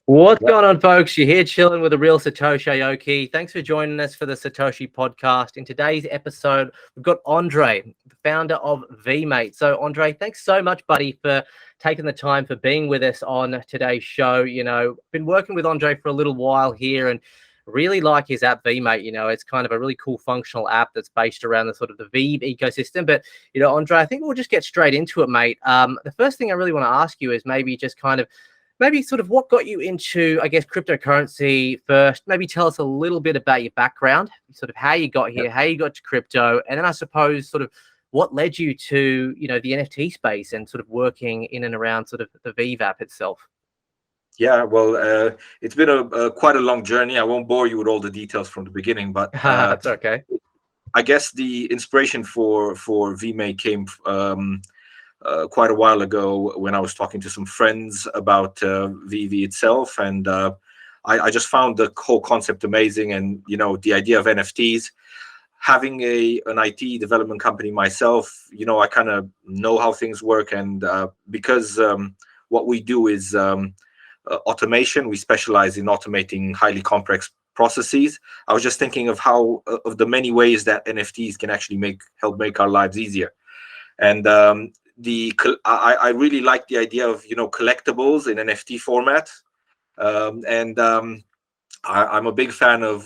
What's going on, folks? You're here chilling with a real Satoshi Aoki. Thanks for joining us for the Satoshi podcast. In today's episode, we've got Andrei, the founder of Vemate. So, Andrei, thanks so much, buddy, for taking the time for being with us on today's show. You know, been working with Andrei for a little while here and really like his app Vemate. You know, it's kind of a really cool functional app that's based around the sort of the Veve ecosystem. But, you know, Andrei, I think we'll just get straight into it, mate. The first thing I really want to ask you is maybe just kind of sort of what got you into, I guess, cryptocurrency first. Maybe tell us a little bit about your background, sort of how you got here, how you got to crypto, and then I suppose sort of what led you to, you know, the NFT space and sort of working in and around sort of the Veve app itself. Yeah, well, it's been quite a long journey. I won't bore you with all the details from the beginning, but That's okay. I guess the inspiration for Vemate came quite a while ago when I was talking to some friends about Veve itself, and I just found the whole concept amazing. And you know, the idea of NFTs. Having an IT development company myself, you know, I kind of know how things work, and because what we do is automation. We specialize in automating highly complex processes. I was just thinking of how of the many ways that NFTs can actually help make our lives easier, and I really like the idea of, you know, collectibles in NFT format, I'm a big fan of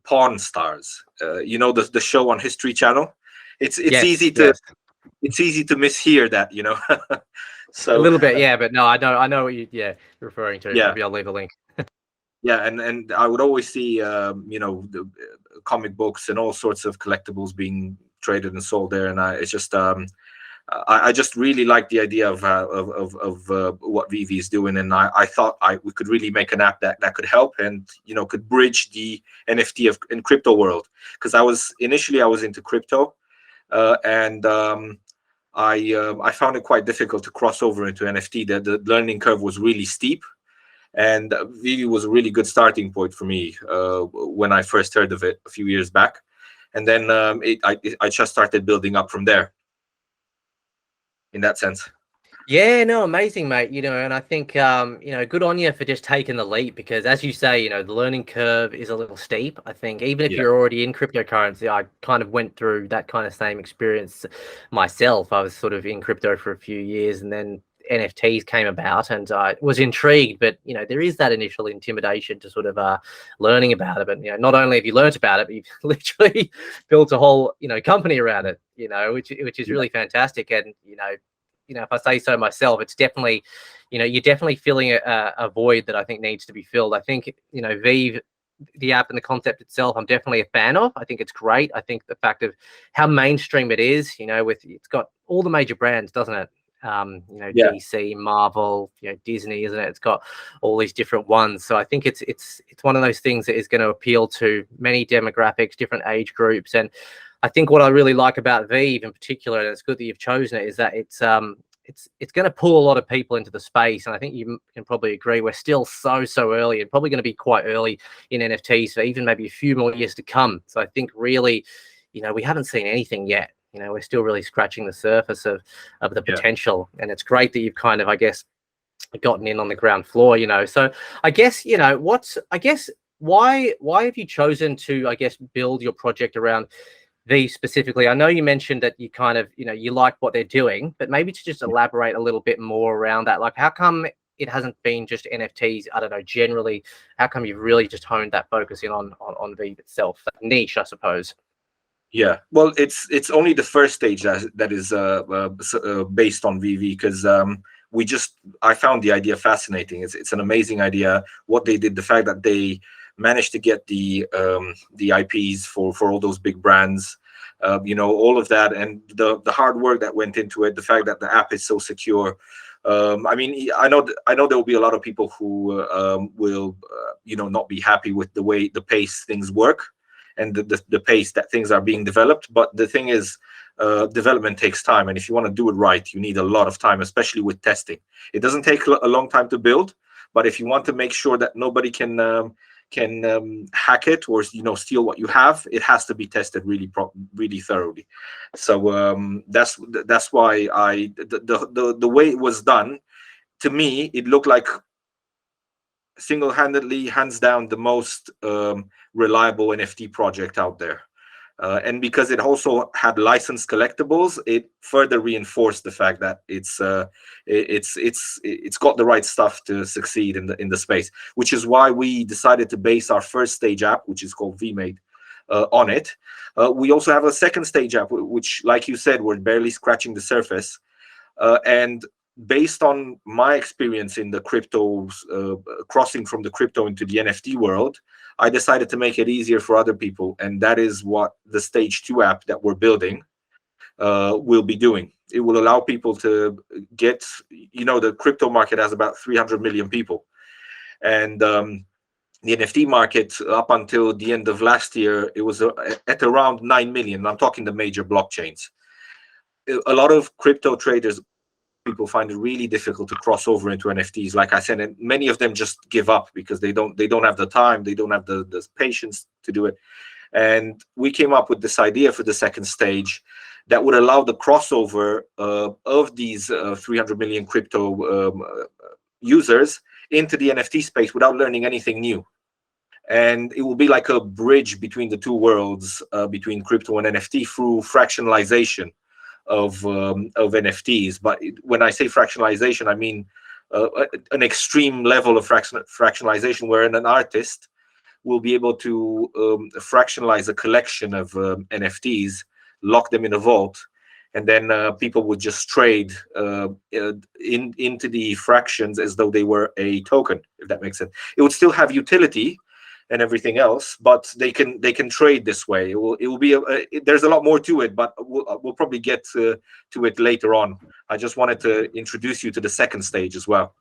Pawn Stars. You know, the show on History Channel. It's Yes, easy to yes. it's easy to mishear that, you know. So A little bit, yeah, but no, I know what you're referring to. yeah, Maybe I'll leave a link. yeah, and I would always see you know, the comic books and all sorts of collectibles being traded and sold there, and it's just I just really like the idea of what Veve is doing, and I thought we could really make an app that could help and, you know, could bridge the NFT and crypto world, because I was into crypto, and I found it quite difficult to cross over into NFT. The learning curve was really steep, and Veve was a really good starting point for me when I first heard of it a few years back, and then I just started building up from there. In that sense. Yeah, no, amazing, mate. You know, and I think, you know, good on you for just taking the leap, because as you say, you know, the learning curve is a little steep. I think even if Yeah. you're already in cryptocurrency, I kind of went through that kind of same experience myself. I was sort of in crypto for a few years, and then NFTs came about, and I was intrigued, but, you know, there is that initial intimidation to sort of learning about it. But, you know, not only have you learned about it, but you've literally built a whole, you know, company around it, you know, which is really fantastic. And, you know, if I say so myself, it's definitely, you know, you're definitely filling a void that I think needs to be filled. I think, you know, Veve, the app and the concept itself, I'm definitely a fan of. I think it's great. I think the fact of how mainstream it is, you know, it's got all the major brands, doesn't it? You know, Yeah. DC, Marvel, you know, Disney, isn't it? It's got all these different ones. So I think it's one of those things that is going to appeal to many demographics, different age groups. And I think what I really like about Veve in particular, and it's good that you've chosen it, is that it's going to pull a lot of people into the space. And I think you can probably agree we're still so early, and probably going to be quite early in NFTs for even maybe a few more years to come. So I think really, you know, we haven't seen anything yet. You know, we're still really scratching the surface of the potential. And it's great that you've kind of, I guess, gotten in on the ground floor, you know. So I guess, you know, why have you chosen to, I guess, build your project around these specifically? I know you mentioned that you kind of, you know, you like what they're doing, but maybe to just elaborate a little bit more around that. Like, how come it hasn't been just NFTs? I don't know, generally, how come you've really just honed that focus in on Veve itself, that niche, I suppose? Yeah, well, it's only the first stage that is based on Veve, because I found the idea fascinating. It's an amazing idea what they did. The fact that they managed to get the IPs for all those big brands, you know, all of that, and the hard work that went into it. The fact that the app is so secure. I mean, I know there will be a lot of people who will you know, not be happy with the pace things work, and the pace that things are being developed. But the thing is, development takes time, and if you want to do it right, you need a lot of time, especially with testing. It doesn't take a long time to build, but if you want to make sure that nobody can hack it or, you know, steal what you have, it has to be tested really thoroughly. So that's why the way it was done to me, it looked like single-handedly, hands down, the most reliable NFT project out there. And because it also had licensed collectibles, it further reinforced the fact that it's got the right stuff to succeed in the space, which is why we decided to base our first stage app, which is called Vemate, on it. We also have a second stage app, which, like you said, we're barely scratching the surface. And based on my experience in the cryptos, crossing from the crypto into the NFT world, I decided to make it easier for other people. And that is what the stage 2 app that we're building will be doing. It will allow people to get, the crypto market has about 300 million people. And the NFT market, up until the end of last year, it was at around 9 million. I'm talking the major blockchains. A lot of crypto traders, people find it really difficult to cross over into NFTs, like I said, and many of them just give up because they don't have the time, they don't have the patience to do it. And we came up with this idea for the second stage that would allow the crossover of these 300 million crypto users into the NFT space without learning anything new. And it will be like a bridge between the two worlds, between crypto and NFT, through fractionalization of NFTs. But when I say fractionalization, I mean an extreme level of fractionalization, wherein an artist will be able to fractionalize a collection of NFTs, lock them in a vault, and then people would just trade into the fractions as though they were a token, if that makes sense. It would still have utility and everything else, but they can trade this way. It will be there's a lot more to it, but we'll probably get to it later on. I just wanted to introduce you to the second stage as well.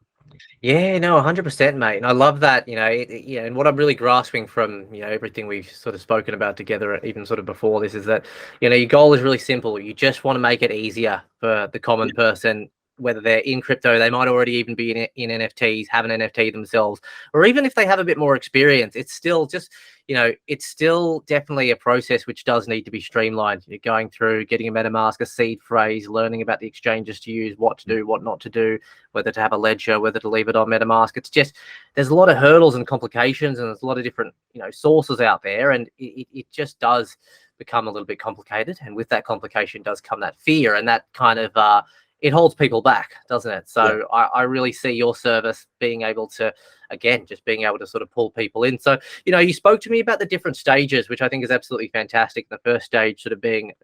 Yeah, no, 100%, mate. And I love that, and what I'm really grasping from, everything we've sort of spoken about together, even sort of before this, is that, your goal is really simple. You just want to make it easier for the common person, whether they're in crypto, they might already even be in NFTs, have an NFT themselves, or even if they have a bit more experience, it's still just, it's still definitely a process which does need to be streamlined. You're going through, getting a MetaMask, a seed phrase, learning about the exchanges to use, what to do, what not to do, whether to have a ledger, whether to leave it on MetaMask. It's just, there's a lot of hurdles and complications, and there's a lot of different, sources out there, and it just does become a little bit complicated. And with that complication does come that fear, and that kind of, it holds people back, doesn't it? So yeah. I really see your service being able to, again, just being able to sort of pull people in. So, you spoke to me about the different stages, which I think is absolutely fantastic. The first stage sort of being,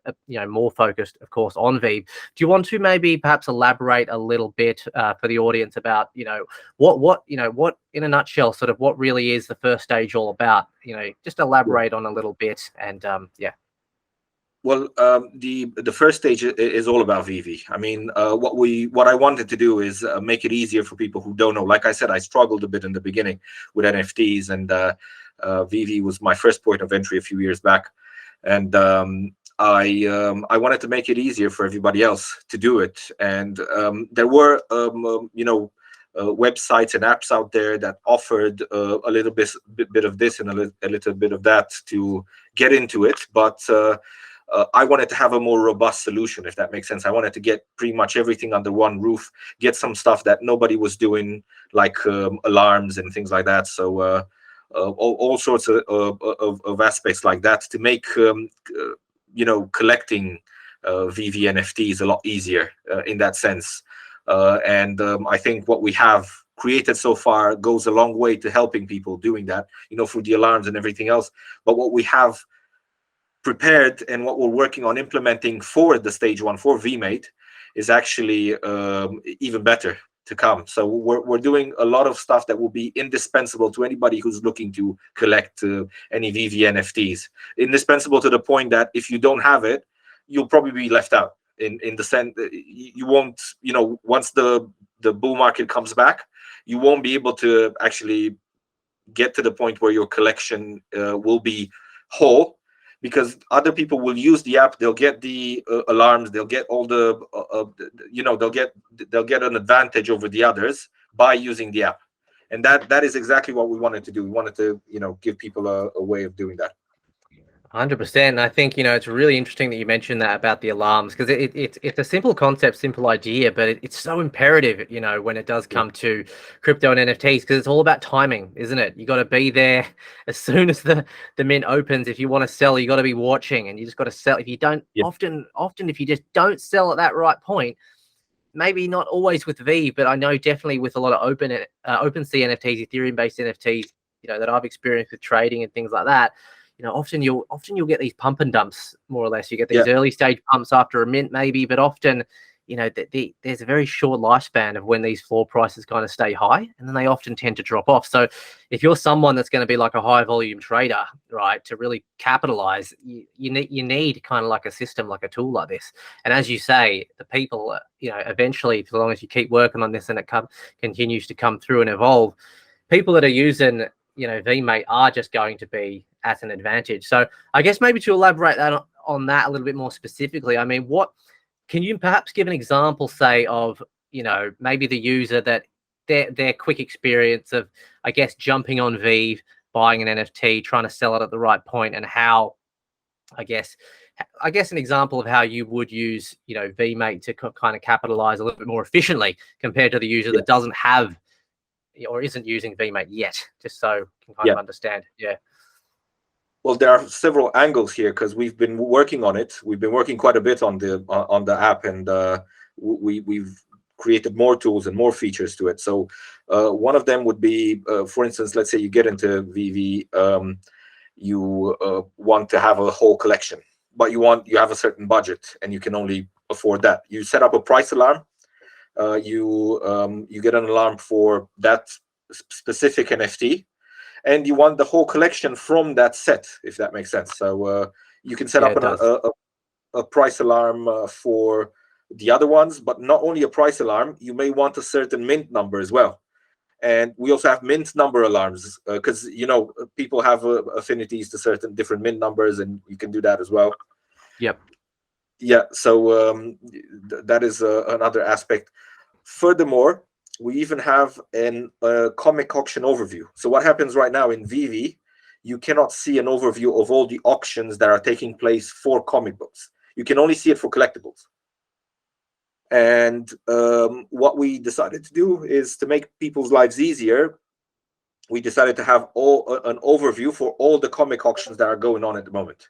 more focused, of course, on Veve. Do you want to maybe perhaps elaborate a little bit for the audience about, what in a nutshell, sort of what really is the first stage all about? Just elaborate on a little bit, and yeah. Well, the first stage is all about Veve. I mean, what I wanted to do is make it easier for people who don't know. Like I said, I struggled a bit in the beginning with NFTs, and Veve was my first point of entry a few years back. And I wanted to make it easier for everybody else to do it. And there were, websites and apps out there that offered a little bit of this and a little bit of that to get into it, but I wanted to have a more robust solution, if that makes sense. I wanted to get pretty much everything under one roof, get some stuff that nobody was doing, like alarms and things like that. So all sorts of aspects like that to make collecting Veve NFTs a lot easier in that sense. And I think what we have created so far goes a long way to helping people doing that, through the alarms and everything else. But what we have prepared and what we're working on implementing for the stage 1 for Vemate is actually even better to come. So we're doing a lot of stuff that will be indispensable to anybody who's looking to collect any Veve NFTs. Indispensable to the point that if you don't have it, you'll probably be left out in the sense that you won't, once the bull market comes back, you won't be able to actually get to the point where your collection will be whole, because other people will use the app. They'll get the alarms. They'll get all the, they'll get an advantage over the others by using the app. And that is exactly what we wanted to do. We wanted to, give people a way of doing that. 100%. I think, it's really interesting that you mentioned that about the alarms, because it's a simple concept, simple idea, but it's so imperative, when it does come to crypto and NFTs, because it's all about timing, isn't it? You got to be there as soon as the mint opens. If you want to sell, you got to be watching, and you just got to sell. If you don't, Yeah. often if you just don't sell at that right point, maybe not always with V, but I know definitely with a lot of OpenSea NFTs, Ethereum based NFTs, that I've experienced with trading and things like that. Often you'll get these pump and dumps, more or less. You get these early stage pumps after a mint, maybe, but often, there's a very short lifespan of when these floor prices kind of stay high, and then they often tend to drop off. So if you're someone that's going to be like a high volume trader, right, to really capitalize, you need kind of like a system, like a tool like this. And as you say, the people, eventually, as long as you keep working on this and it continues to come through and evolve, people that are using, Vmate are just going to be at an advantage. So I guess maybe to elaborate on that a little bit more specifically, I mean, what can you perhaps give an example, say, of, maybe the user that their quick experience of, I guess, jumping on Vive, buying an NFT, trying to sell it at the right point, and how, I guess an example of how you would use, Vmate to kind of capitalize a little bit more efficiently compared to the user that doesn't have or isn't using Vmate yet, just so you can kind of understand. Yeah. Well, there are several angles here because we've been working on it. We've been working quite a bit on the app, and we've created more tools and more features to it. So one of them would be, for instance, let's say you get into VV, you want to have a whole collection, but you have a certain budget and you can only afford that. You set up a price alarm. You get an alarm for that specific NFT, and you want the whole collection from that set, if that makes sense. So you can set up a price alarm for the other ones, but not only a price alarm, you may want a certain mint number as well. And we also have mint number alarms because, people have affinities to certain different mint numbers, and you can do that as well. Yep. Yeah, so that is another aspect. Furthermore, we even have a comic auction overview. So what happens right now in VV, you cannot see an overview of all the auctions that are taking place for comic books. You can only see it for collectibles. And what we decided to do is to make people's lives easier. We decided to have an overview for all the comic auctions that are going on at the moment.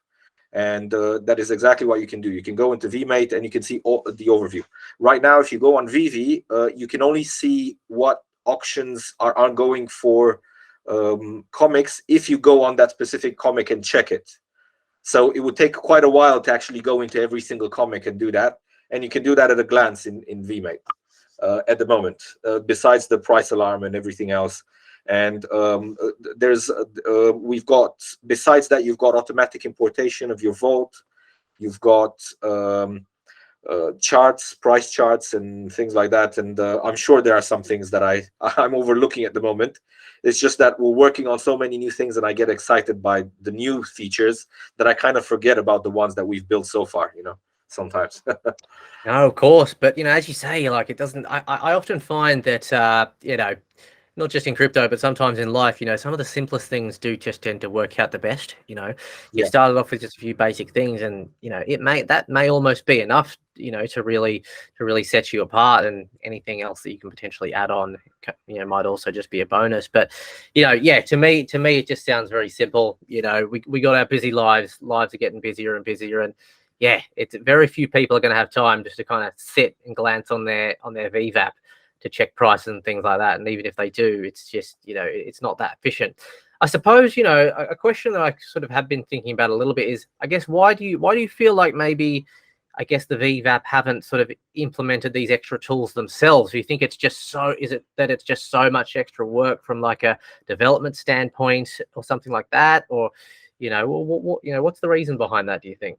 And that is exactly what you can do. You can go into Vmate and you can see all the overview. Right now, if you go on VV, you can only see what auctions are ongoing for comics if you go on that specific comic and check it. So it would take quite a while to actually go into every single comic and do that. And you can do that at a glance in Vmate at the moment, besides the price alarm and everything else. And we've got, besides that, you've got automatic importation of your vault. You've got charts, price charts, and things like that. And I'm sure there are some things that I'm overlooking at the moment. It's just that we're working on so many new things, and I get excited by the new features that I kind of forget about the ones that we've built so far, sometimes. No, of course. But, as you say, like, it doesn't, I often find that, not just in crypto, but sometimes in life, some of the simplest things do just tend to work out the best. You started off with just a few basic things, and that may almost be enough, to really set you apart, and anything else that you can potentially add on, might also just be a bonus. But to me it just sounds very simple. We got our busy lives are getting busier and busier, and it's very few people are going to have time just to kind of sit and glance on their Vive app to check prices and things like that. And even if they do, it's just, it's not that efficient. I suppose, a question that I sort of have been thinking about a little bit is, I guess, why do you feel like maybe, I guess, the Vive app haven't sort of implemented these extra tools themselves? Do you think is it that it's just so much extra work from like a development standpoint or something like that? Or, what's the reason behind that, do you think?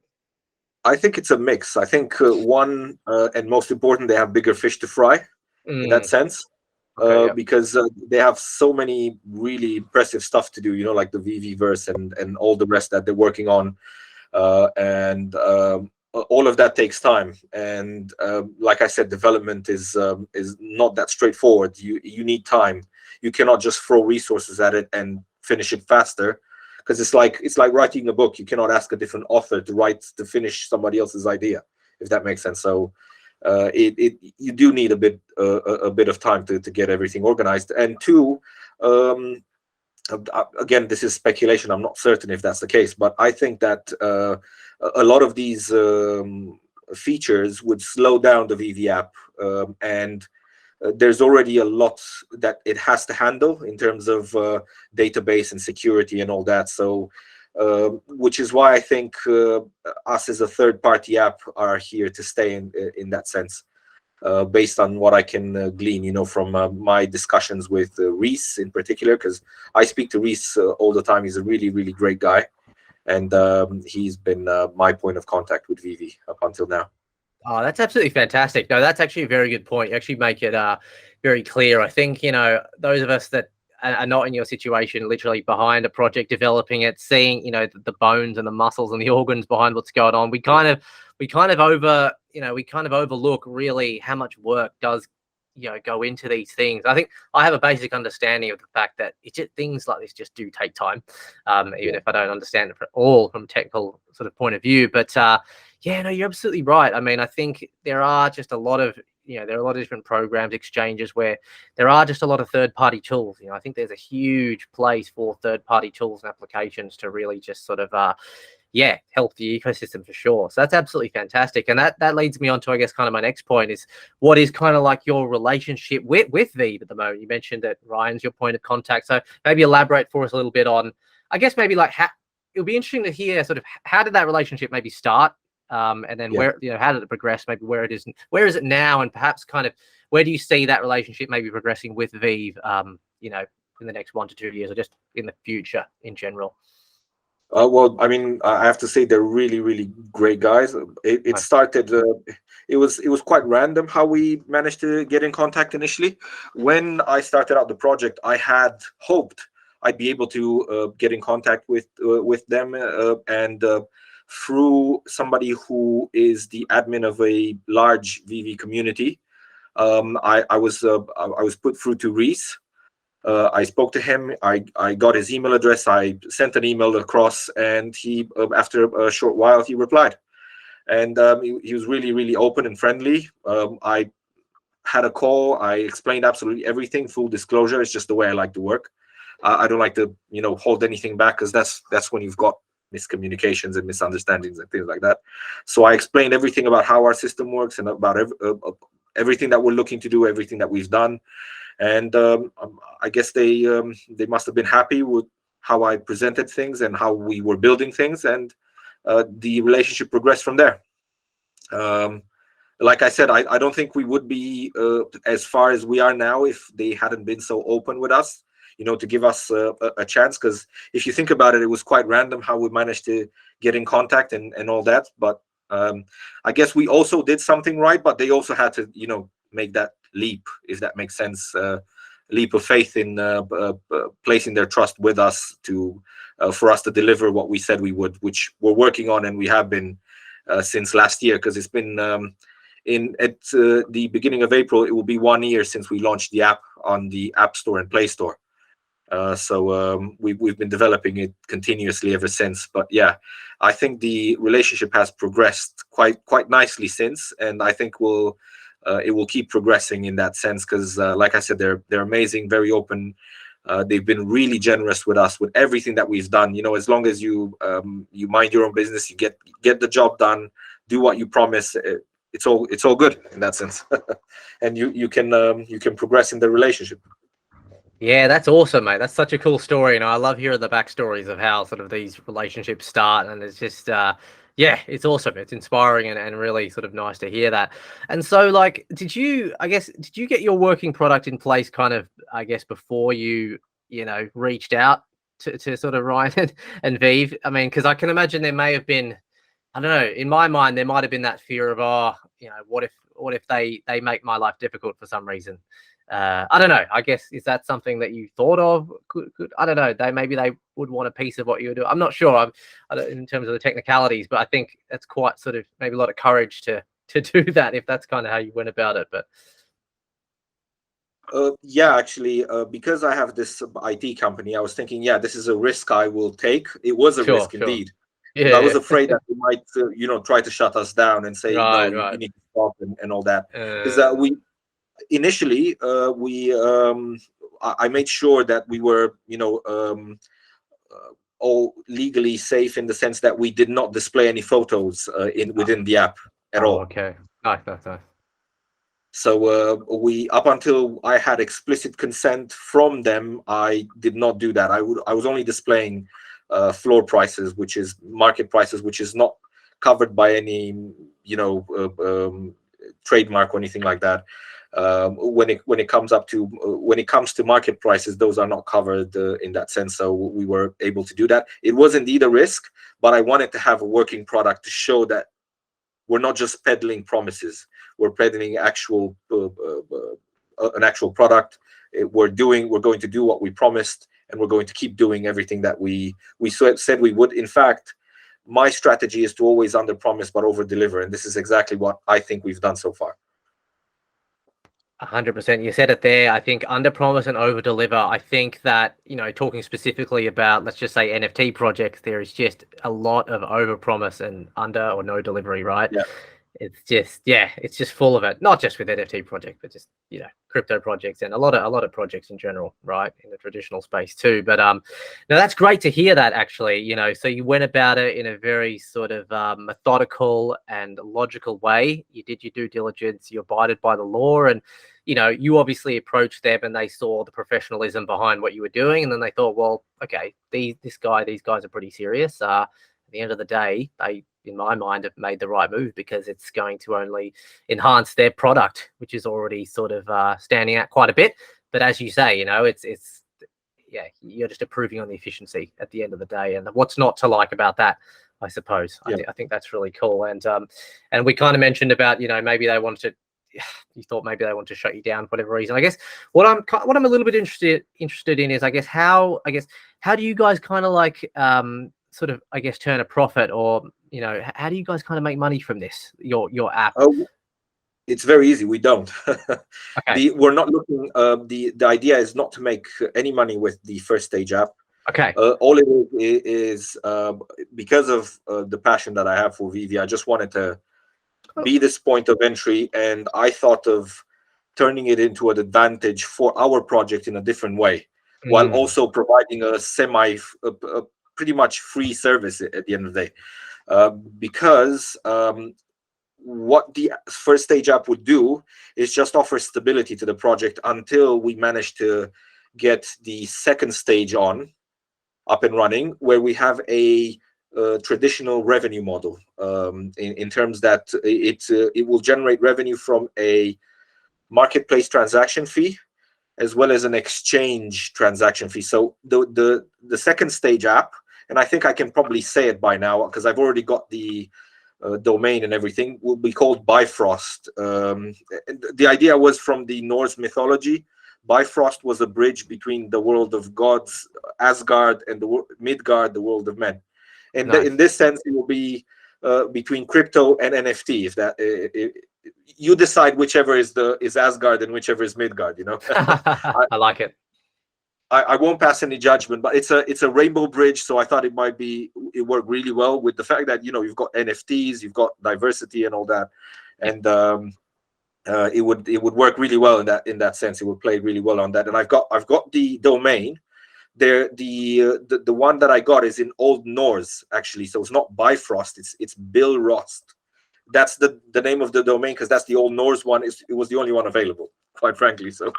I think it's a mix. I think one, and most important, they have bigger fish to fry in that sense. Okay, because they have so many really impressive stuff to do, like the VV verse and all the rest that they're working on, and all of that takes time. And like I said, development is not that straightforward. You need time. You cannot just throw resources at it and finish it faster, because it's like writing a book. You cannot ask a different author to finish somebody else's idea, if that makes sense. So you do need a bit of time to get everything organized. And two, again, this is speculation. I'm not certain if that's the case, but I think that a lot of these features would slow down the VV app, and there's already a lot that it has to handle in terms of database and security and all that. So, which is why I think us as a third-party app are here to stay in that sense. Based on what I can glean, you know, from my discussions with Reese in particular, because I speak to Reese all the time. He's a really, really great guy, and he's been my point of contact with Vivi up until now. Oh, that's absolutely fantastic. No, that's actually a very good point. You actually make it very clear. I think, you know, those of us that are not in your situation, literally behind a project, developing it, seeing, you know, the bones and the muscles and the organs behind what's going on, we kind of overlook really how much work does, you know, go into these things. I think I have a basic understanding of the fact that things like this just do take time, even if I don't understand it all from a technical sort of point of view. But yeah, no, you're absolutely right. I mean, I think there are just a lot of, you know, there are a lot of different programs, exchanges where there are just a lot of third-party tools. You know, I think there's a huge place for third-party tools and applications to really just sort of, yeah, help the ecosystem for sure. So that's absolutely fantastic. And that leads me on to, I guess, kind of my next point is what is kind of like your relationship with Veve at the moment? You mentioned that Ryan's your point of contact. So maybe elaborate for us a little bit on, I guess, maybe like how, it'll be interesting to hear sort of how did that relationship maybe start? And then where, you know, how did it progress? Maybe where is it now, and perhaps kind of where do you see that relationship maybe progressing with Veve, you know, in the next 1 to 2 years, or just in the future in general? Well, I mean, I have to say they're really, really great guys. It started. It was quite random how we managed to get in contact initially. When I started out the project, I had hoped I'd be able to get in contact with them, and through somebody who is the admin of a large VV community, I was put through to Reese. I spoke to him. I got his email address. I sent an email across, and he, after a short while, he replied, and he was really, really open and friendly. I had a call. I explained absolutely everything. Full disclosure, it's just the way I like to work. I don't like to, you know, hold anything back, because that's when you've got miscommunications and misunderstandings and things like that. So I explained everything about how our system works and about everything that we're looking to do, everything that we've done. And I guess they must have been happy with how I presented things and how we were building things, and the relationship progressed from there. Like I said, I don't think we would be as far as we are now if they hadn't been so open with us, you know, to give us a chance. Because if you think about it, it was quite random how we managed to get in contact and all that. But I guess we also did something right, but they also had to, you know, make that leap, if that makes sense, leap of faith in placing their trust with us to for us to deliver what we said we would, which we're working on, and we have been since last year, because it's been at the beginning of April, it will be 1 year since we launched the app on the App Store and Play Store. So we've been developing it continuously ever since. But yeah, I think the relationship has progressed quite nicely since, and I think it will keep progressing in that sense, because like I said, they're amazing, very open. They've been really generous with us with everything that we've done. You know, as long as you mind your own business, you get the job done, do what you promise. It's all good in that sense, and you can progress in the relationship. Yeah, that's awesome, mate. That's such a cool story. And I love hearing the backstories of how sort of these relationships start. And it's just, yeah, it's awesome. It's inspiring and really sort of nice to hear that. And so, like, did you get your working product in place kind of, I guess, before you know, reached out to sort of Ryan and Veve? I mean, because I can imagine there may have been, I don't know, in my mind, there might have been that fear of, oh, you know, what if they make my life difficult for some reason? I don't know. I guess, is that something that you thought of? I don't know. Maybe they would want a piece of what you do. I'm not sure. I don't, in terms of the technicalities, but I think that's quite sort of maybe a lot of courage to do that, if that's kind of how you went about it. But Yeah, actually, because I have this IT company, I was thinking, yeah, this is a risk I will take. It was a Sure, risk sure. indeed. I was Yeah. afraid that they might, try to shut us down and say, no, Right, you right. need to stop and all that. Because Uh, we initially, I made sure that we were, all legally safe in the sense that we did not display any photos in within the app at oh, all. okay. Nice, nice, nice. So we, up until I had explicit consent from them, I did not do that. I was only displaying floor prices, which is market prices, which is not covered by any trademark or anything like that. When it comes to market prices, those are not covered in that sense. So we were able to do that. It was indeed a risk, but I wanted to have a working product to show that we're not just peddling promises. We're peddling an actual product. We're going to do what we promised, and we're going to keep doing everything that we said we would. In fact, my strategy is to always under promise but over deliver, and this is exactly what I think we've done so far. 100%. You said it there. I think under promise and over deliver. I think that, talking specifically about, let's just say, NFT projects, there is just a lot of over promise and under or no delivery, right? Yeah. It's just full of it. Not just with NFT projects, but just, crypto projects and a lot of projects in general, right? In the traditional space too. But no, that's great to hear that actually, so you went about it in a very sort of methodical and logical way. You did your due diligence, you abided by the law, and you obviously approached them and they saw the professionalism behind what you were doing. And then they thought, well, okay, these guys are pretty serious. At the end of the day, they, in my mind, have made the right move because it's going to only enhance their product, which is already sort of standing out quite a bit. But as you say, yeah, you're just improving on the efficiency at the end of the day. And what's not to like about that? I suppose. Yeah. I think that's really cool. And we kind of mentioned about, maybe they wanted to, you thought maybe they want to shut you down for whatever reason. I guess what I'm a little bit interested in is, how do you guys kind of like sort of, I guess, turn a profit, or how do you guys kind of make money from this, your app? It's very easy. We don't. Okay. We're not looking. The idea is not to make any money with the first stage app. Okay. All it is because of the passion that I have for Vivi. I just wanted to be this point of entry, and I thought of turning it into an advantage for our project in a different way, while also providing a pretty much free service at the end of the day. Because what the first stage app would do is just offer stability to the project until we manage to get the second stage up and running, where we have a traditional revenue model, in terms that it will generate revenue from a marketplace transaction fee as well as an exchange transaction fee. So the second stage app, and I think I can probably say it by now because I've already got the domain and everything, will be called Bifrost. The idea was from the Norse mythology. Bifrost was a bridge between the world of gods, Asgard, and Midgard, the world of men. And Nice. in this sense, it will be between crypto and NFT. If that you decide whichever is Asgard and whichever is Midgard. I like it. I won't pass any judgment, but it's a rainbow bridge, so I thought it worked really well with the fact that you've got NFTs, you've got diversity and all that, and it would work really well in that sense. It would play really well on that, and I've got the domain there. The one that I got is in Old Norse actually, so it's not Bifrost, it's Bill Rost. That's the name of the domain because that's the Old Norse one. It was the only one available, quite frankly. So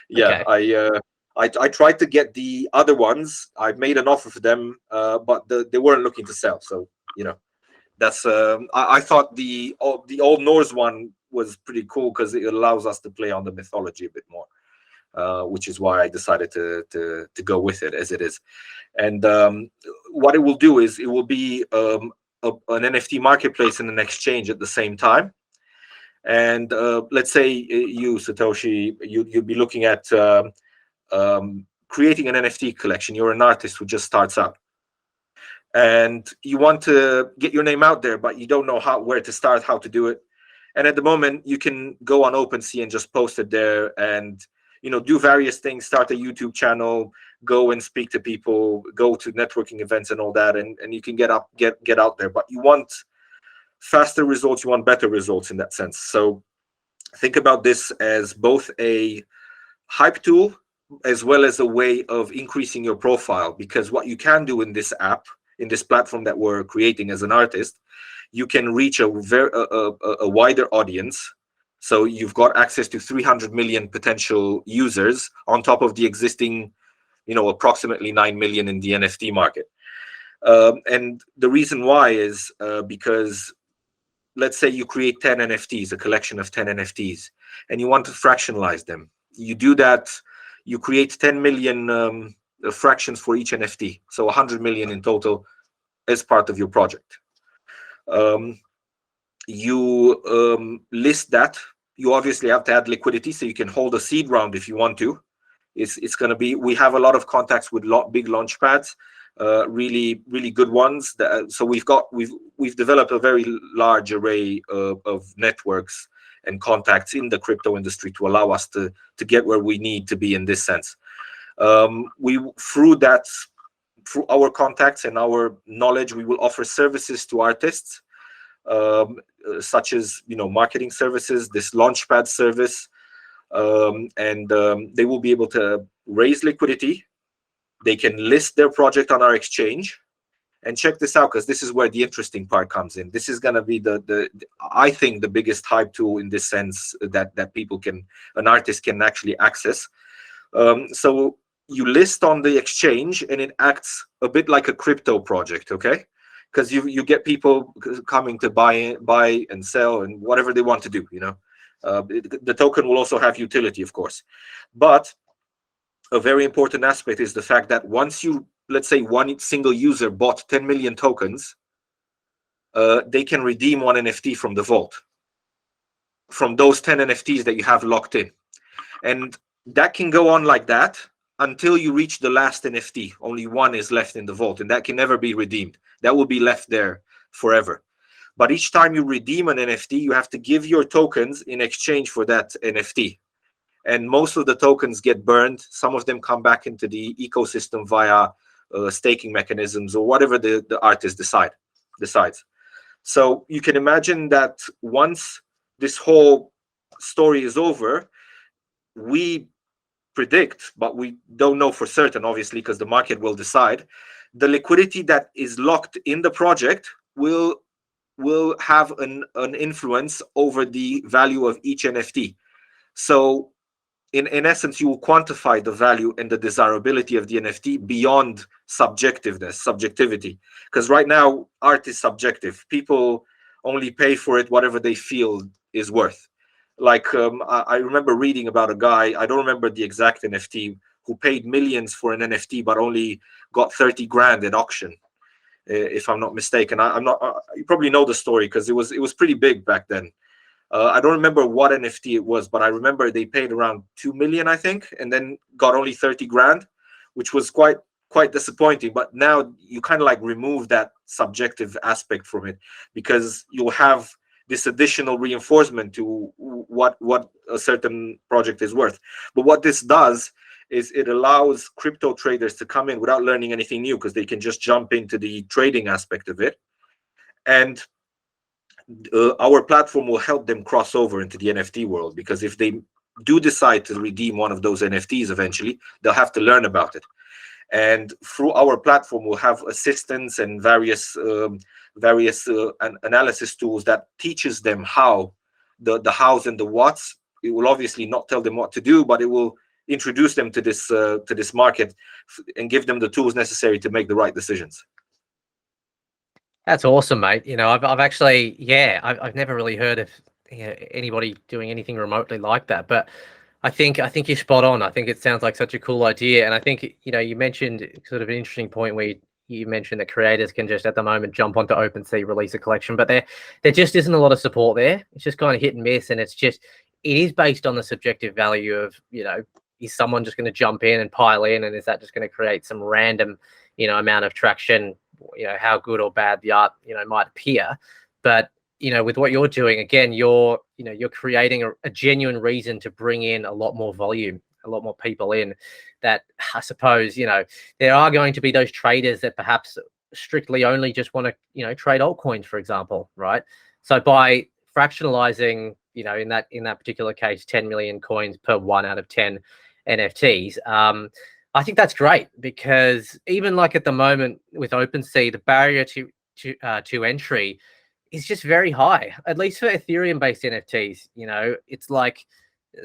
yeah, Okay. I tried to get the other ones. I made an offer for them, but they weren't looking to sell. So that's I thought the Old Norse one was pretty cool because it allows us to play on the mythology a bit more, which is why I decided to go with it as it is. And what it will do is it will be an NFT marketplace and an exchange at the same time. And let's say you, Satoshi, you'd be looking at creating an NFT collection. You're an artist who just starts out, and you want to get your name out there, but you don't know where to start, how to do it. And at the moment, you can go on OpenSea and just post it there, and do various things, start a YouTube channel, go and speak to people, go to networking events and all that, and you can get out there. But you want faster results, you want better results in that sense. So think about this as both a hype tool as well as a way of increasing your profile, because what you can do in this app, in this platform that we're creating as an artist, you can reach a wider audience. So you've got access to 300 million potential users on top of the existing, approximately 9 million in the NFT market. And the reason why is because let's say you create 10 NFTs, a collection of 10 NFTs, and you want to fractionalize them. You do that, you create 10 million fractions for each NFT, so 100 million in total as part of your project. You list that. You obviously have to add liquidity, so you can hold a seed round if you want to. It's going to be, we have a lot of contacts with big launch pads, really good ones. So we've developed a very large array of networks and contacts in the crypto industry to allow us to get where we need to be in this sense. Through our contacts and our knowledge, we will offer services to artists, such as marketing services, this launchpad service, and they will be able to raise liquidity. They can list their project on our exchange. And check this out, because this is where the interesting part comes in. This is going to be I think the biggest hype tool in this sense that an artist can actually access. So you list on the exchange, and it acts a bit like a crypto project, okay? Because you get people coming to buy and sell and whatever they want to do. The token will also have utility, of course, but a very important aspect is the fact that once let's say one single user bought 10 million tokens, they can redeem one NFT from the vault, from those 10 NFTs that you have locked in. And that can go on like that until you reach the last NFT. Only one is left in the vault, and that can never be redeemed. That will be left there forever. But each time you redeem an NFT, you have to give your tokens in exchange for that NFT. And most of the tokens get burned. Some of them come back into the ecosystem via staking mechanisms or whatever the artist decides. So you can imagine that once this whole story is over, we predict, but we don't know for certain, obviously, because the market will decide, the liquidity that is locked in the project will have an influence over the value of each NFT. So in essence, you will quantify the value and the desirability of the NFT beyond subjectivity. Because right now, art is subjective. People only pay for it whatever they feel is worth. Like I remember reading about a guy, I don't remember the exact NFT, who paid millions for an NFT but only got 30 grand at auction, if I'm not mistaken. You probably know the story because it was pretty big back then. I don't remember what NFT it was, but I remember they paid around 2 million, I think, and then got only 30 grand, which was quite disappointing. But now you kind of like remove that subjective aspect from it, because you'll have this additional reinforcement to what a certain project is worth. But what this does is it allows crypto traders to come in without learning anything new, because they can just jump into the trading aspect of it. And our platform will help them cross over into the NFT world, because if they do decide to redeem one of those NFTs eventually, they'll have to learn about it. And through our platform, we'll have assistance and various analysis tools that teaches them how the hows and the whats. It will obviously not tell them what to do, but it will introduce them to this market and give them the tools necessary to make the right decisions. That's awesome, mate. I've actually, I've never really heard of anybody doing anything remotely like that. But I think you're spot on. I think it sounds like such a cool idea. And I think, you mentioned sort of an interesting point where you mentioned that creators can just at the moment jump onto OpenSea, release a collection, but there just isn't a lot of support there. It's just kind of hit and miss. And it is based on the subjective value of, is someone just going to jump in and pile in? And is that just going to create some random, amount of traction? How good or bad the art might appear, but with what you're doing, again, you're creating a genuine reason to bring in a lot more volume a lot more people in, that I suppose, you know, there are going to be those traders that perhaps strictly only just want to, you know, trade altcoins, for example, right? So by fractionalizing, you know, in that particular case, 10 million coins per 1 out of 10 NFTs, I think that's great, because even like at the moment with OpenSea, the barrier to entry is just very high, at least for Ethereum based NFTs. You know, it's like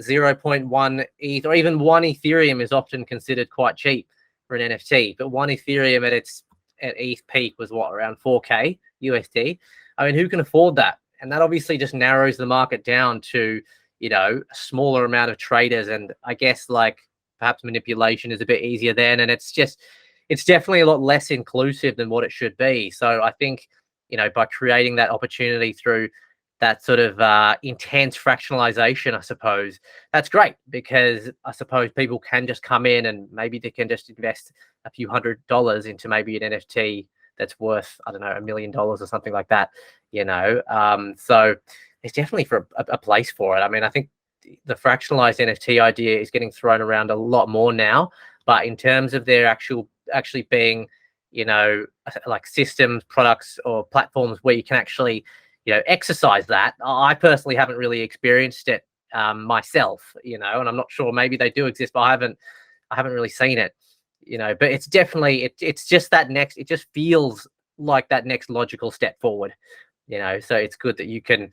0.1 ETH, or even 1 Ethereum is often considered quite cheap for an NFT, but 1 Ethereum at ETH peak was what, around 4K USD. I mean, who can afford that? And that obviously just narrows the market down to, you know, a smaller amount of traders. And I guess like perhaps manipulation is a bit easier then. And it's definitely a lot less inclusive than what it should be. So I think, you know, by creating that opportunity through that sort of intense fractionalization, I suppose that's great, because I suppose people can just come in and maybe they can just invest a few $100s into maybe an NFT that's worth, I don't know, $1 million or something like that, you know. So there's definitely for a place for it. I mean, I think the fractionalized NFT idea is getting thrown around a lot more now, but in terms of their actually being, you know, like systems, products, or platforms where you can actually, you know, exercise that, I personally haven't really experienced it myself, you know, and I'm not sure, maybe they do exist, but I haven't really seen it, you know. But it's definitely, it's just that next, it just feels like that next logical step forward, you know. So it's good that you can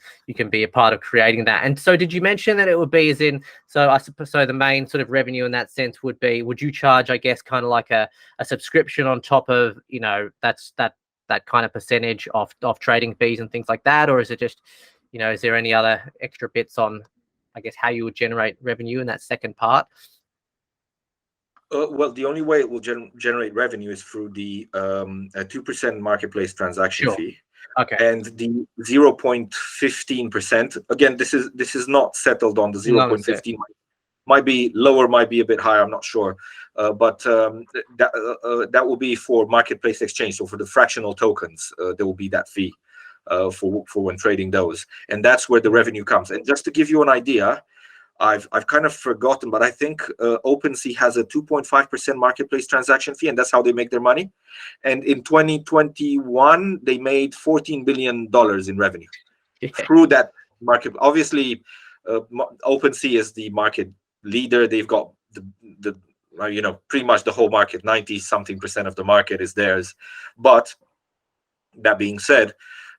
be a part of creating that. And so did you mention that it would be as in, so I suppose, so the main sort of revenue in that sense would be, would you charge, I guess, kind of like a subscription on top of, you know, that kind of percentage of trading fees and things like that? Or is it just, you know, is there any other extra bits on, I guess, how you would generate revenue in that second part? Well, the only way it will generate revenue is through the 2% marketplace transaction Sure. fee. Okay. And the 0.15%, again, this is not settled on the 0.15. Might be lower, might be a bit higher, I'm not sure. But that will be for marketplace exchange. So for the fractional tokens, there will be that fee for when trading those. And that's where the revenue comes. And just to give you an idea, I've kind of forgotten, but I think OpenSea has a 2.5% marketplace transaction fee, and that's how they make their money. And in 2021, they made $14 billion in revenue through that market. Obviously, OpenSea is the market leader. They've got the you know, pretty much the whole market, 90-something% of the market is theirs. But that being said,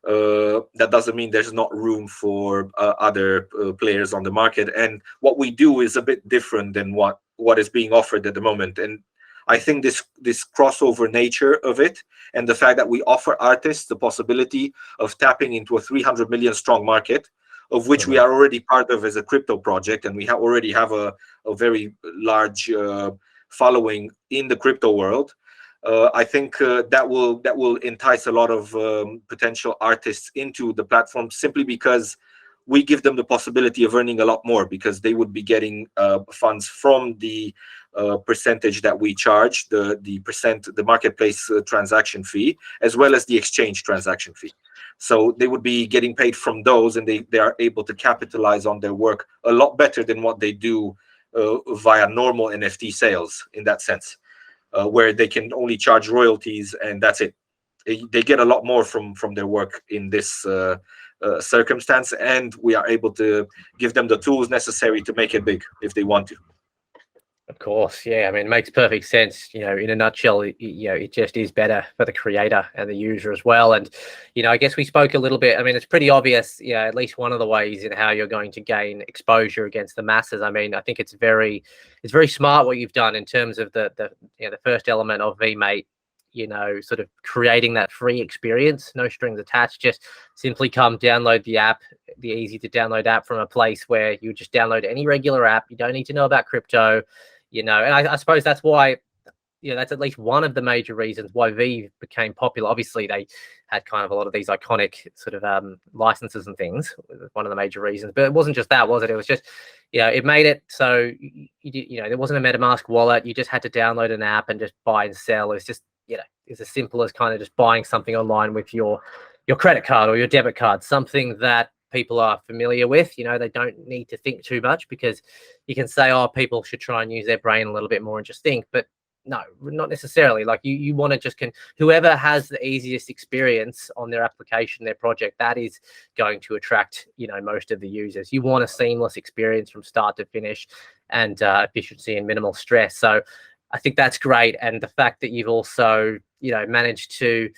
that doesn't mean there's not room for other players on the market. And what we do is a bit different than what is being offered at the moment. And I think this crossover nature of it, and the fact that we offer artists the possibility of tapping into a 300 million strong market, of which we are already part of as a crypto project, and we already have a very large following in the crypto world. I think that will entice a lot of potential artists into the platform, simply because we give them the possibility of earning a lot more, because they would be getting funds from the percentage that we charge, the marketplace transaction fee, as well as the exchange transaction fee. So they would be getting paid from those, and they are able to capitalize on their work a lot better than what they do via normal NFT sales, in that sense. Where they can only charge royalties and that's it. They get a lot more from their work in this circumstance, and we are able to give them the tools necessary to make it big if they want to. Of course, yeah. I mean, it makes perfect sense. You know, in a nutshell, you know, it just is better for the creator and the user as well. And, you know, I guess we spoke a little bit. I mean, it's pretty obvious, you know, at least one of the ways in how you're going to gain exposure against the masses. I mean, I think it's very smart what you've done in terms of the first element of Vemate, you know, sort of creating that free experience, no strings attached. Just simply come download the app, the easy to download app, from a place where you just download any regular app. You don't need to know about crypto. You know, and I suppose that's why, you know, that's at least one of the major reasons why Veve became popular. Obviously, they had kind of a lot of these iconic sort of licenses and things. One of the major reasons, but it wasn't just that, was it? It was just, you know, it made it so you know, there wasn't a MetaMask wallet. You just had to download an app and just buy and sell. It's just, you know, it's as simple as kind of just buying something online with your credit card or your debit card, something that people are familiar with. You know, they don't need to think too much, because you can say, oh, people should try and use their brain a little bit more and just think, but no, not necessarily. Like you want to just whoever has the easiest experience on their application, their project, that is going to attract, you know, most of the users. You want a seamless experience from start to finish, and efficiency and minimal stress. So I think that's great. And the fact that you've also, you know, managed to,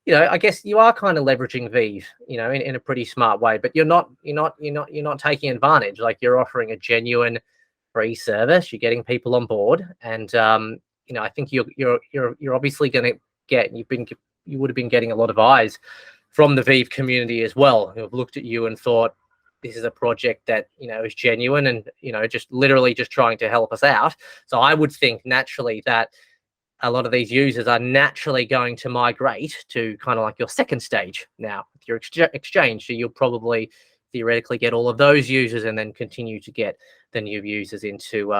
you know, I guess you are kind of leveraging Veve, you know, in a pretty smart way, but you're not taking advantage. Like, you're offering a genuine free service. You're getting people on board, and you know, I think you're obviously going to get, you would have been getting a lot of eyes from the Veve community as well, who have looked at you and thought, this is a project that, you know, is genuine and, you know, just literally just trying to help us out. So I would think naturally that a lot of these users are naturally going to migrate to kind of like your second stage now with your exchange. So you'll probably theoretically get all of those users, and then continue to get the new users into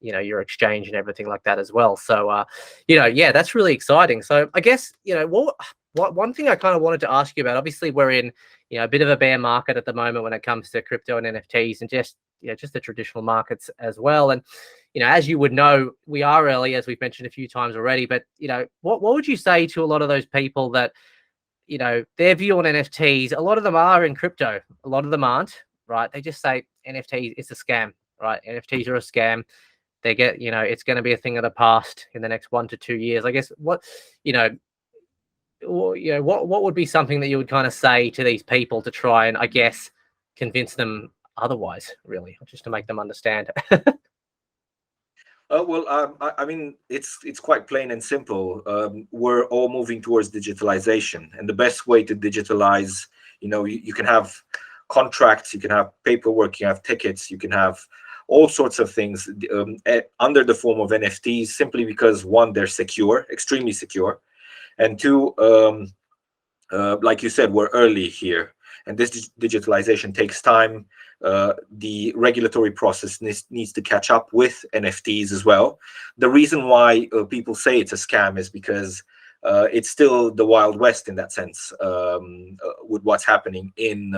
you know, your exchange and everything like that as well. So you know, yeah, that's really exciting. So I guess, you know, what one thing I kind of wanted to ask you about, obviously we're in, you know, a bit of a bear market at the moment when it comes to crypto and NFTs, and just, you know, just the traditional markets as well. And, you know, as you would know, we are early, as we've mentioned a few times already, but, you know, what would you say to a lot of those people that, you know, their view on NFTs, a lot of them are in crypto, a lot of them aren't, right? They just say NFT is a scam, right? NFTs are a scam. They get, you know, it's going to be a thing of the past in the next 1 to 2 years. I guess what, you know, what would be something that you would kind of say to these people to try and, I guess, convince them otherwise, really, just to make them understand? I mean, it's quite plain and simple. We're all moving towards digitalization, and the best way to digitalize, you know, you can have contracts, you can have paperwork, you have tickets, you can have all sorts of things under the form of NFTs, simply because, one, they're secure, extremely secure, and two, like you said, we're early here, and this digitalization takes time. The regulatory process needs to catch up with NFTs as well. The reason why people say it's a scam is because it's still the Wild West in that sense, with what's happening in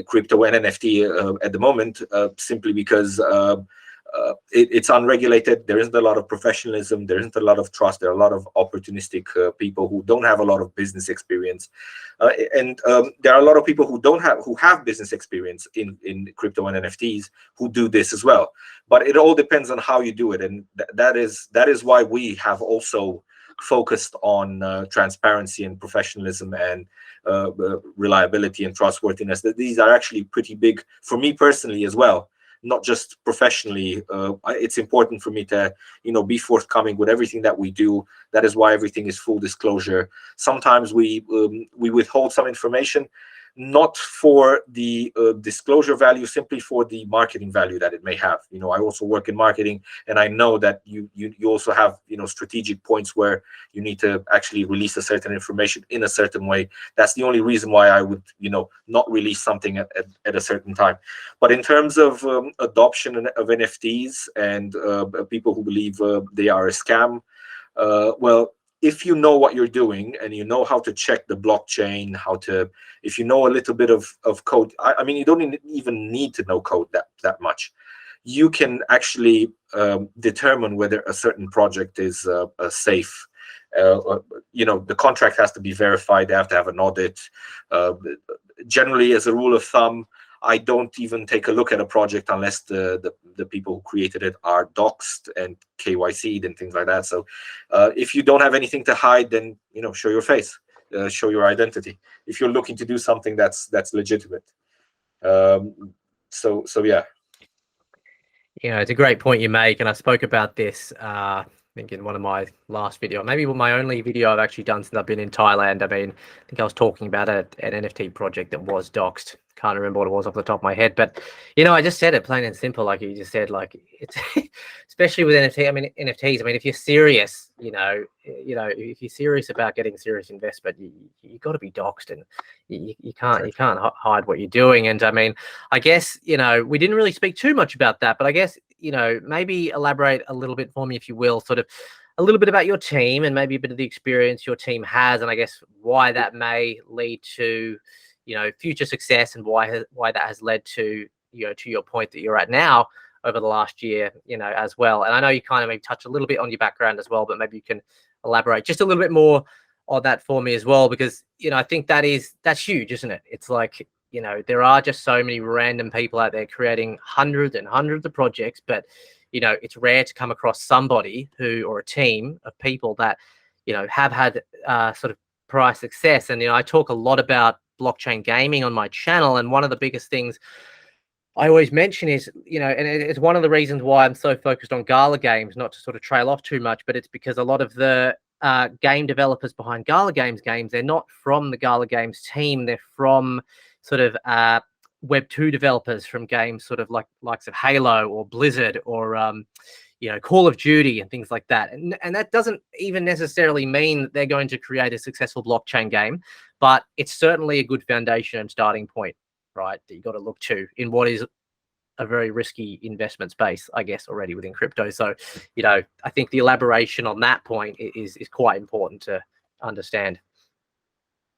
crypto and NFT at the moment, simply because it's unregulated. There isn't a lot of professionalism. There isn't a lot of trust. There are a lot of opportunistic people who don't have a lot of business experience, and there are a lot of people who have business experience in crypto and NFTs who do this as well. But it all depends on how you do it, and that is why we have also focused on transparency and professionalism and reliability and trustworthiness. That these are actually pretty big for me personally as well. Not just professionally. It's important for me to, you know, be forthcoming with everything that we do. That is why everything is full disclosure. Sometimes we withhold some information, not for the disclosure value, simply for the marketing value that it may have. You know, I also work in marketing, and I know that you also have, you know, strategic points where you need to actually release a certain information in a certain way. That's the only reason why I would, you know, not release something at a certain time. But in terms of adoption of NFTs and people who believe they are a scam, well, if you know what you're doing and you know how to check the blockchain, if you know a little bit of code, I mean, you don't even need to know code that much. You can actually determine whether a certain project is safe. You know, the contract has to be verified. They have to have an audit. Generally, as a rule of thumb, I don't even take a look at a project unless the people who created it are doxed and KYC'd and things like that. So if you don't have anything to hide, then, you know, show your face, show your identity. If you're looking to do something that's legitimate. So yeah. You know, it's a great point you make, and I spoke about this I think in one of my last video, maybe my only video I've actually done since I've been in Thailand. I mean, I think I was talking about an NFT project that was doxed. Can't remember what it was off the top of my head, but, you know, I just said it plain and simple, like you just said. Like, it's especially with NFT. I mean, NFTs. I mean, if you're serious, you know, if you're serious about getting serious investment, you got to be doxed, and you can't hide what you're doing. And I mean, I guess, you know, we didn't really speak too much about that, but I guess, you know, maybe elaborate a little bit for me, if you will, sort of a little bit about your team and maybe a bit of the experience your team has, and I guess why that may lead to, future success and why that has led to, to your point that you're at now over the last year, as well. And I know you kind of maybe touch a little bit on your background as well, but maybe you can elaborate just a little bit more on that for me as well, because, I think that's huge, isn't it? It's like, there are just so many random people out there creating hundreds and hundreds of projects, but, it's rare to come across somebody or a team of people that, have had sort of prior success. And, I talk a lot about blockchain gaming on my channel. And one of the biggest things I always mention is, and it's one of the reasons why I'm so focused on Gala games, not to sort of trail off too much, but it's because a lot of the game developers behind Gala games, they're not from the Gala games team. They're from sort of Web 2 developers from games sort of likes of Halo or Blizzard or, Call of Duty and things like that. And that doesn't even necessarily mean that they're going to create a successful blockchain game, but it's certainly a good foundation and starting point, right, that you got to look to in what is a very risky investment space, I guess, already within crypto. So, I think the elaboration on that point is quite important to understand.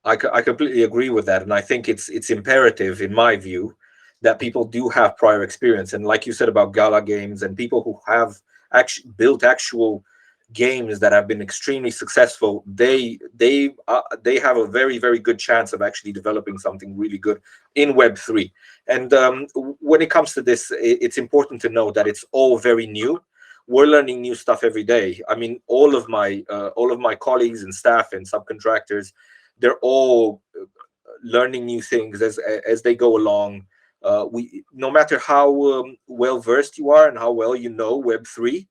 I completely agree with that, and I think it's imperative, in my view, that people do have prior experience. And like you said about Gala games and people who have actually built actual games that have been extremely successful, they have a very, very good chance of actually developing something really good in Web3. And when it comes to this, it's important to know that it's all very new. We're learning new stuff every day. I mean, all of my colleagues and staff and subcontractors, they're all learning new things as they go along. No matter how well versed you are and how well you know Web3,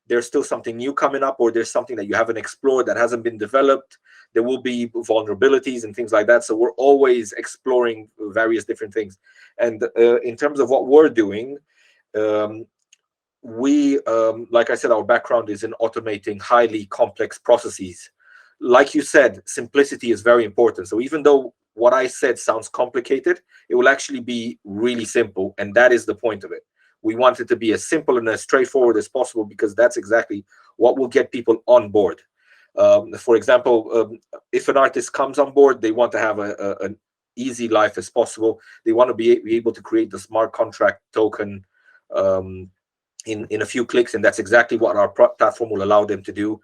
there's still something new coming up, or there's something that you haven't explored that hasn't been developed. There will be vulnerabilities and things like that. So we're always exploring various different things. And in terms of what we're doing, we, like I said, our background is in automating highly complex processes. Like you said, simplicity is very important. So even though what I said sounds complicated, it will actually be really simple. And that is the point of it. We want it to be as simple and as straightforward as possible, because that's exactly what will get people on board. For example, if an artist comes on board, they want to have an easy life as possible. They want to be able to create the smart contract token in a few clicks, and that's exactly what our platform will allow them to do.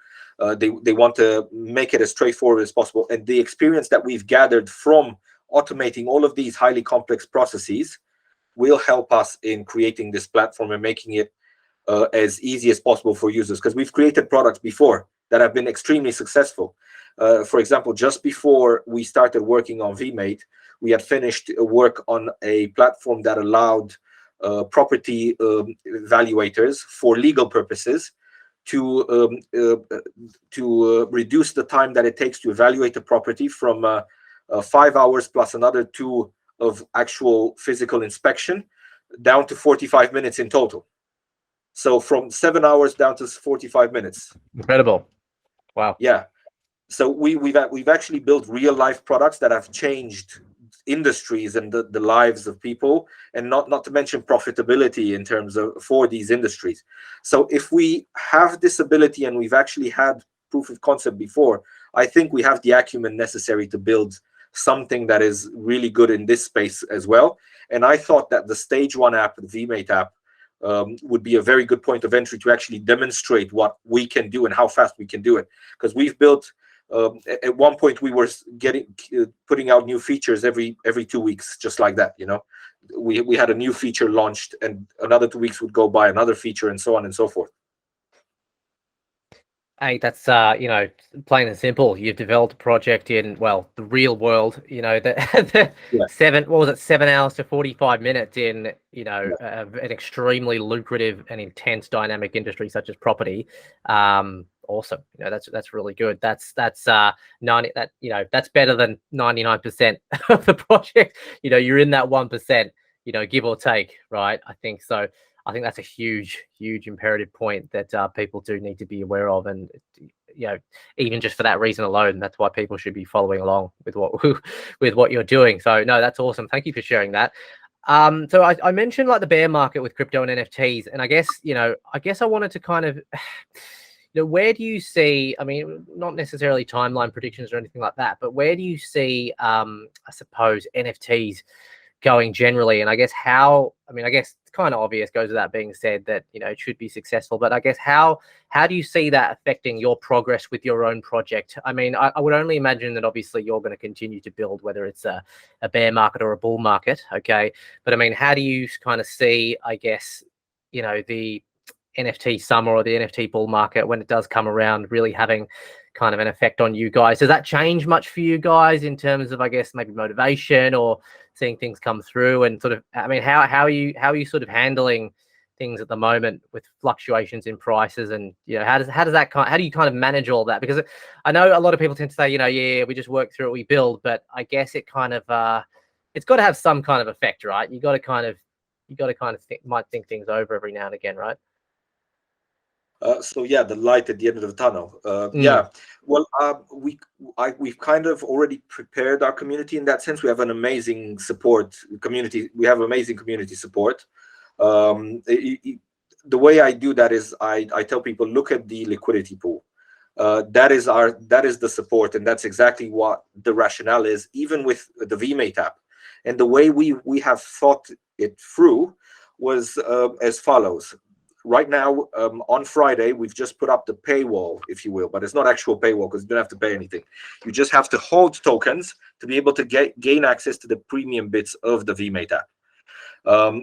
They want to make it as straightforward as possible. And the experience that we've gathered from automating all of these highly complex processes will help us in creating this platform and making it as easy as possible for users, because we've created products before that have been extremely successful. For example, just before we started working on Vemate, we had finished work on a platform that allowed property evaluators for legal purposes to reduce the time that it takes to evaluate a property from 5 hours plus another 2 of actual physical inspection down to 45 minutes in total. So from 7 hours down to 45 minutes. Incredible. Wow. Yeah. So we've actually built real life products that have changed industries and the lives of people, and not to mention profitability in terms of for these industries. So if we have this ability and we've actually had proof of concept before, I think we have the acumen necessary to build something that is really good in this space as well. And I thought that the stage 1 app, the Vemate app, would be a very good point of entry to actually demonstrate what we can do and how fast we can do it. Because we've built, at one point we were putting out new features every 2 weeks, just like that. We had a new feature launched, and another 2 weeks would go by, another feature, and so on and so forth. Hey, that's plain and simple. You've developed a project in, well, the real world. The Yeah. 7 hours to 45 minutes in an extremely lucrative and intense dynamic industry such as property. Awesome. That's really good. That's 90. That's better than 99% of the project. You're in that 1%. Give or take, right? I think so. I think that's a huge imperative point that people do need to be aware of, and even just for that reason alone, that's why people should be following along with what you're doing. So no, that's awesome. Thank you for sharing that. So I mentioned like the bear market with crypto and NFTs, and I guess I wanted to kind of where do you see, I mean, not necessarily timeline predictions or anything like that, but where do you see, I suppose, NFTs going generally? And I guess I guess it's kind of obvious, goes without being said, that, it should be successful, but I guess how do you see that affecting your progress with your own project? I mean, I would only imagine that obviously you're going to continue to build, whether it's a bear market or a bull market. Okay. But I mean, how do you kind of see, I guess, the NFT summer or the NFT bull market, when it does come around, really having kind of an effect on you guys? Does that change much for you guys in terms of, I guess, maybe motivation or seeing things come through? And sort of, I mean, how are you sort of handling things at the moment with fluctuations in prices? And how do you kind of manage all that? Because I know a lot of people tend to say, yeah, we just work through it, we build, but I guess it kind of it's got to have some kind of effect, right? You got to kind of think things over every now and again, right? So yeah, the light at the end of the tunnel. Yeah, well, we've kind of already prepared our community in that sense. We have an amazing support community. We have amazing community support. The way I do that is I tell people, look at the liquidity pool. That is the support, and that's exactly what the rationale is, even with the Vemate app. And the way we have thought it through was as follows. Right now, on Friday, we've just put up the paywall, if you will, but it's not actual paywall because you don't have to pay anything. You just have to hold tokens to be able to gain access to the premium bits of the Vemate app.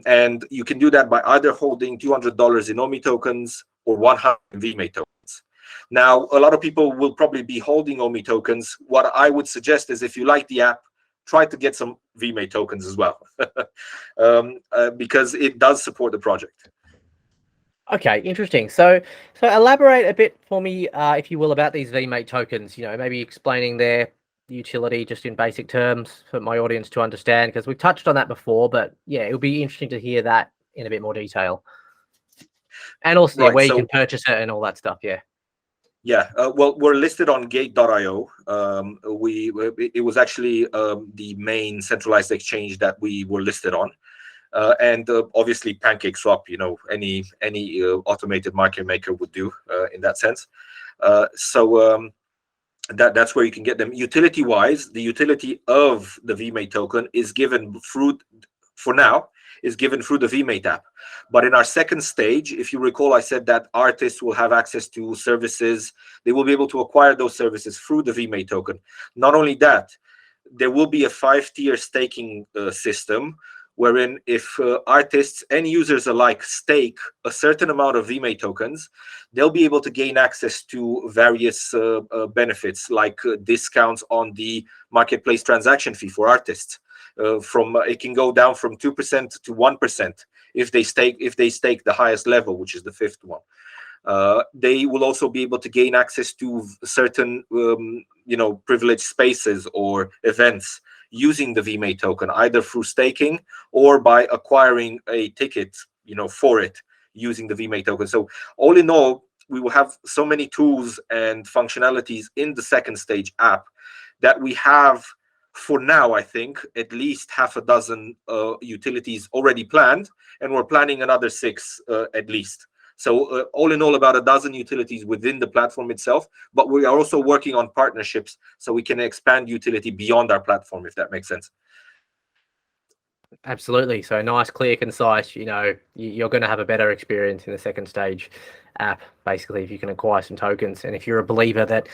And you can do that by either holding $200 in OMI tokens or 100 Vemate tokens. Now, a lot of people will probably be holding OMI tokens. What I would suggest is, if you like the app, try to get some Vemate tokens as well, because it does support the project. Okay, interesting. So elaborate a bit for me, if you will, about these Vemate tokens. Maybe explaining their utility just in basic terms for my audience to understand, because we've touched on that before. But yeah, it would be interesting to hear that in a bit more detail, and also where you can purchase it and all that stuff. Yeah. Yeah, well, we're listed on Gate.io. It was actually the main centralized exchange that we were listed on. And obviously PancakeSwap, any automated market maker would do in that sense. So that's where you can get them. Utility wise, the utility of the Vemate token is given through, for now, is given through the Vemate app. But in our second stage, if you recall, I said that artists will have access to services. They will be able to acquire those services through the Vemate token. Not only that, there will be a 5-tier staking system, wherein if artists and users alike stake a certain amount of Vemate tokens, they'll be able to gain access to various benefits, like discounts on the marketplace transaction fee for artists. It can go down from 2% to 1% if they stake the highest level, which is the 5th one. They will also be able to gain access to certain privileged spaces or events using the Vemate token, either through staking or by acquiring a ticket, for it using the Vemate token. So all in all, we will have so many tools and functionalities in the second stage app that we have, for now, I think, at least half a dozen utilities already planned, and we're planning another 6 at least. So all in all, about a dozen utilities within the platform itself, but we are also working on partnerships so we can expand utility beyond our platform, if that makes sense. Absolutely. So nice, clear, concise. You're going to have a better experience in the second stage app, basically, if you can acquire some tokens. And if you're a believer that,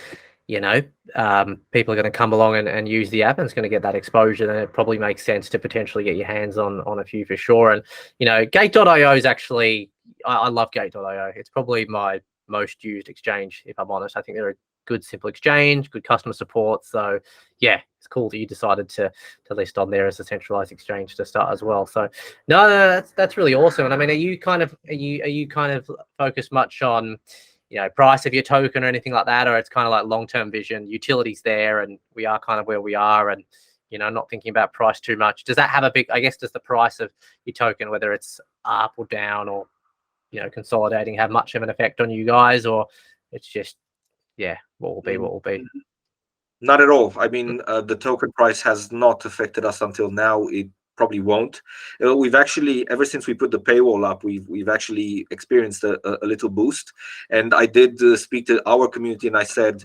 people are going to come along and use the app and it's going to get that exposure, then it probably makes sense to potentially get your hands on a few for sure. And, Gate.io is actually, I love Gate.io. It's probably my most used exchange, if I'm honest. I think they're a good, simple exchange, good customer support. So yeah, it's cool that you decided to list on there as a centralized exchange to start as well. So no, that's really awesome. And I mean, are you kind of focused much on, price of your token or anything like that, or it's kind of like long-term vision, utilities there, and we are kind of where we are, and not thinking about price too much? Does that have a big, I guess, does the price of your token, whether it's up or down or consolidating, have much of an effect on you guys, or it's just, yeah, what will be what will be? Not at all. I mean, the token price has not affected us until now. probably won't. We've actually, ever since we put the paywall up, we've actually experienced a little boost. And I did speak to our community, and I said,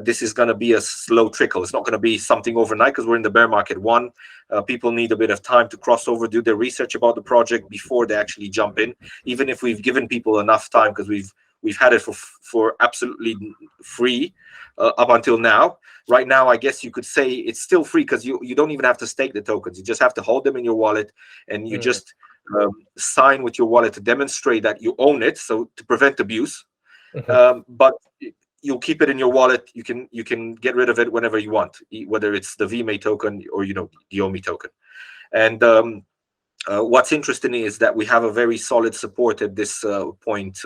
this is going to be a slow trickle. It's not going to be something overnight, because we're in the bear market. One, people need a bit of time to cross over, do their research about the project before they actually jump in. Even if we've given people enough time, because we've had it for absolutely free up until now. Right now, I guess you could say it's still free, because you don't even have to stake the tokens. You just have to hold them in your wallet, and you just sign with your wallet to demonstrate that you own it, so to prevent abuse. But you'll keep it in your wallet. You can get rid of it whenever you want, whether it's the Vemate token or the OMI token. And what's interesting is that we have a very solid support at this point,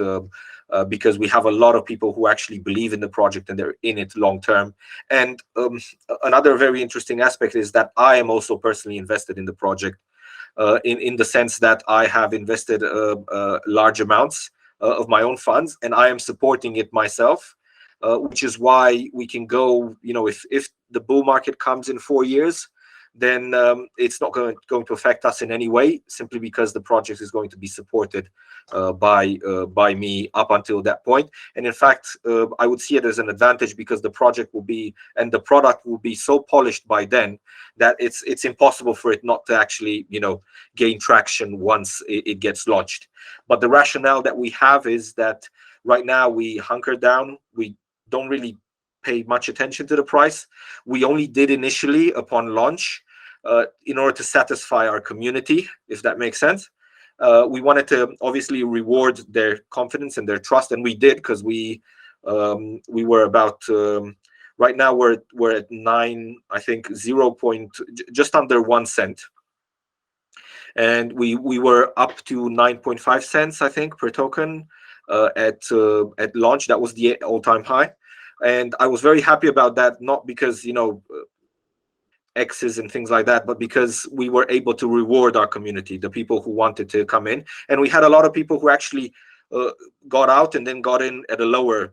because we have a lot of people who actually believe in the project and they're in it long term. And another very interesting aspect is that I am also personally invested in the project, in the sense that I have invested large amounts of my own funds, and I am supporting it myself, which is why we can go, if the bull market comes in 4 years, then it's not going to affect us in any way, simply because the project is going to be supported by me up until that point. And in fact, I would see it as an advantage, because the project will be, and the product will be so polished by then that it's impossible for it not to actually gain traction once it gets launched. But the rationale that we have is that right now we hunker down. We don't really pay much attention to the price. We only did initially upon launch, in order to satisfy our community, if that makes sense. We wanted to obviously reward their confidence and their trust, and we did, because we were about right now we're at 9, I think, just under 1 cent, and we were up to 9.5 cents, I think, per token at launch. That was the all-time high. And I was very happy about that, not because X's and things like that, but because we were able to reward our community, the people who wanted to come in. And we had a lot of people who actually got out and then got in at a lower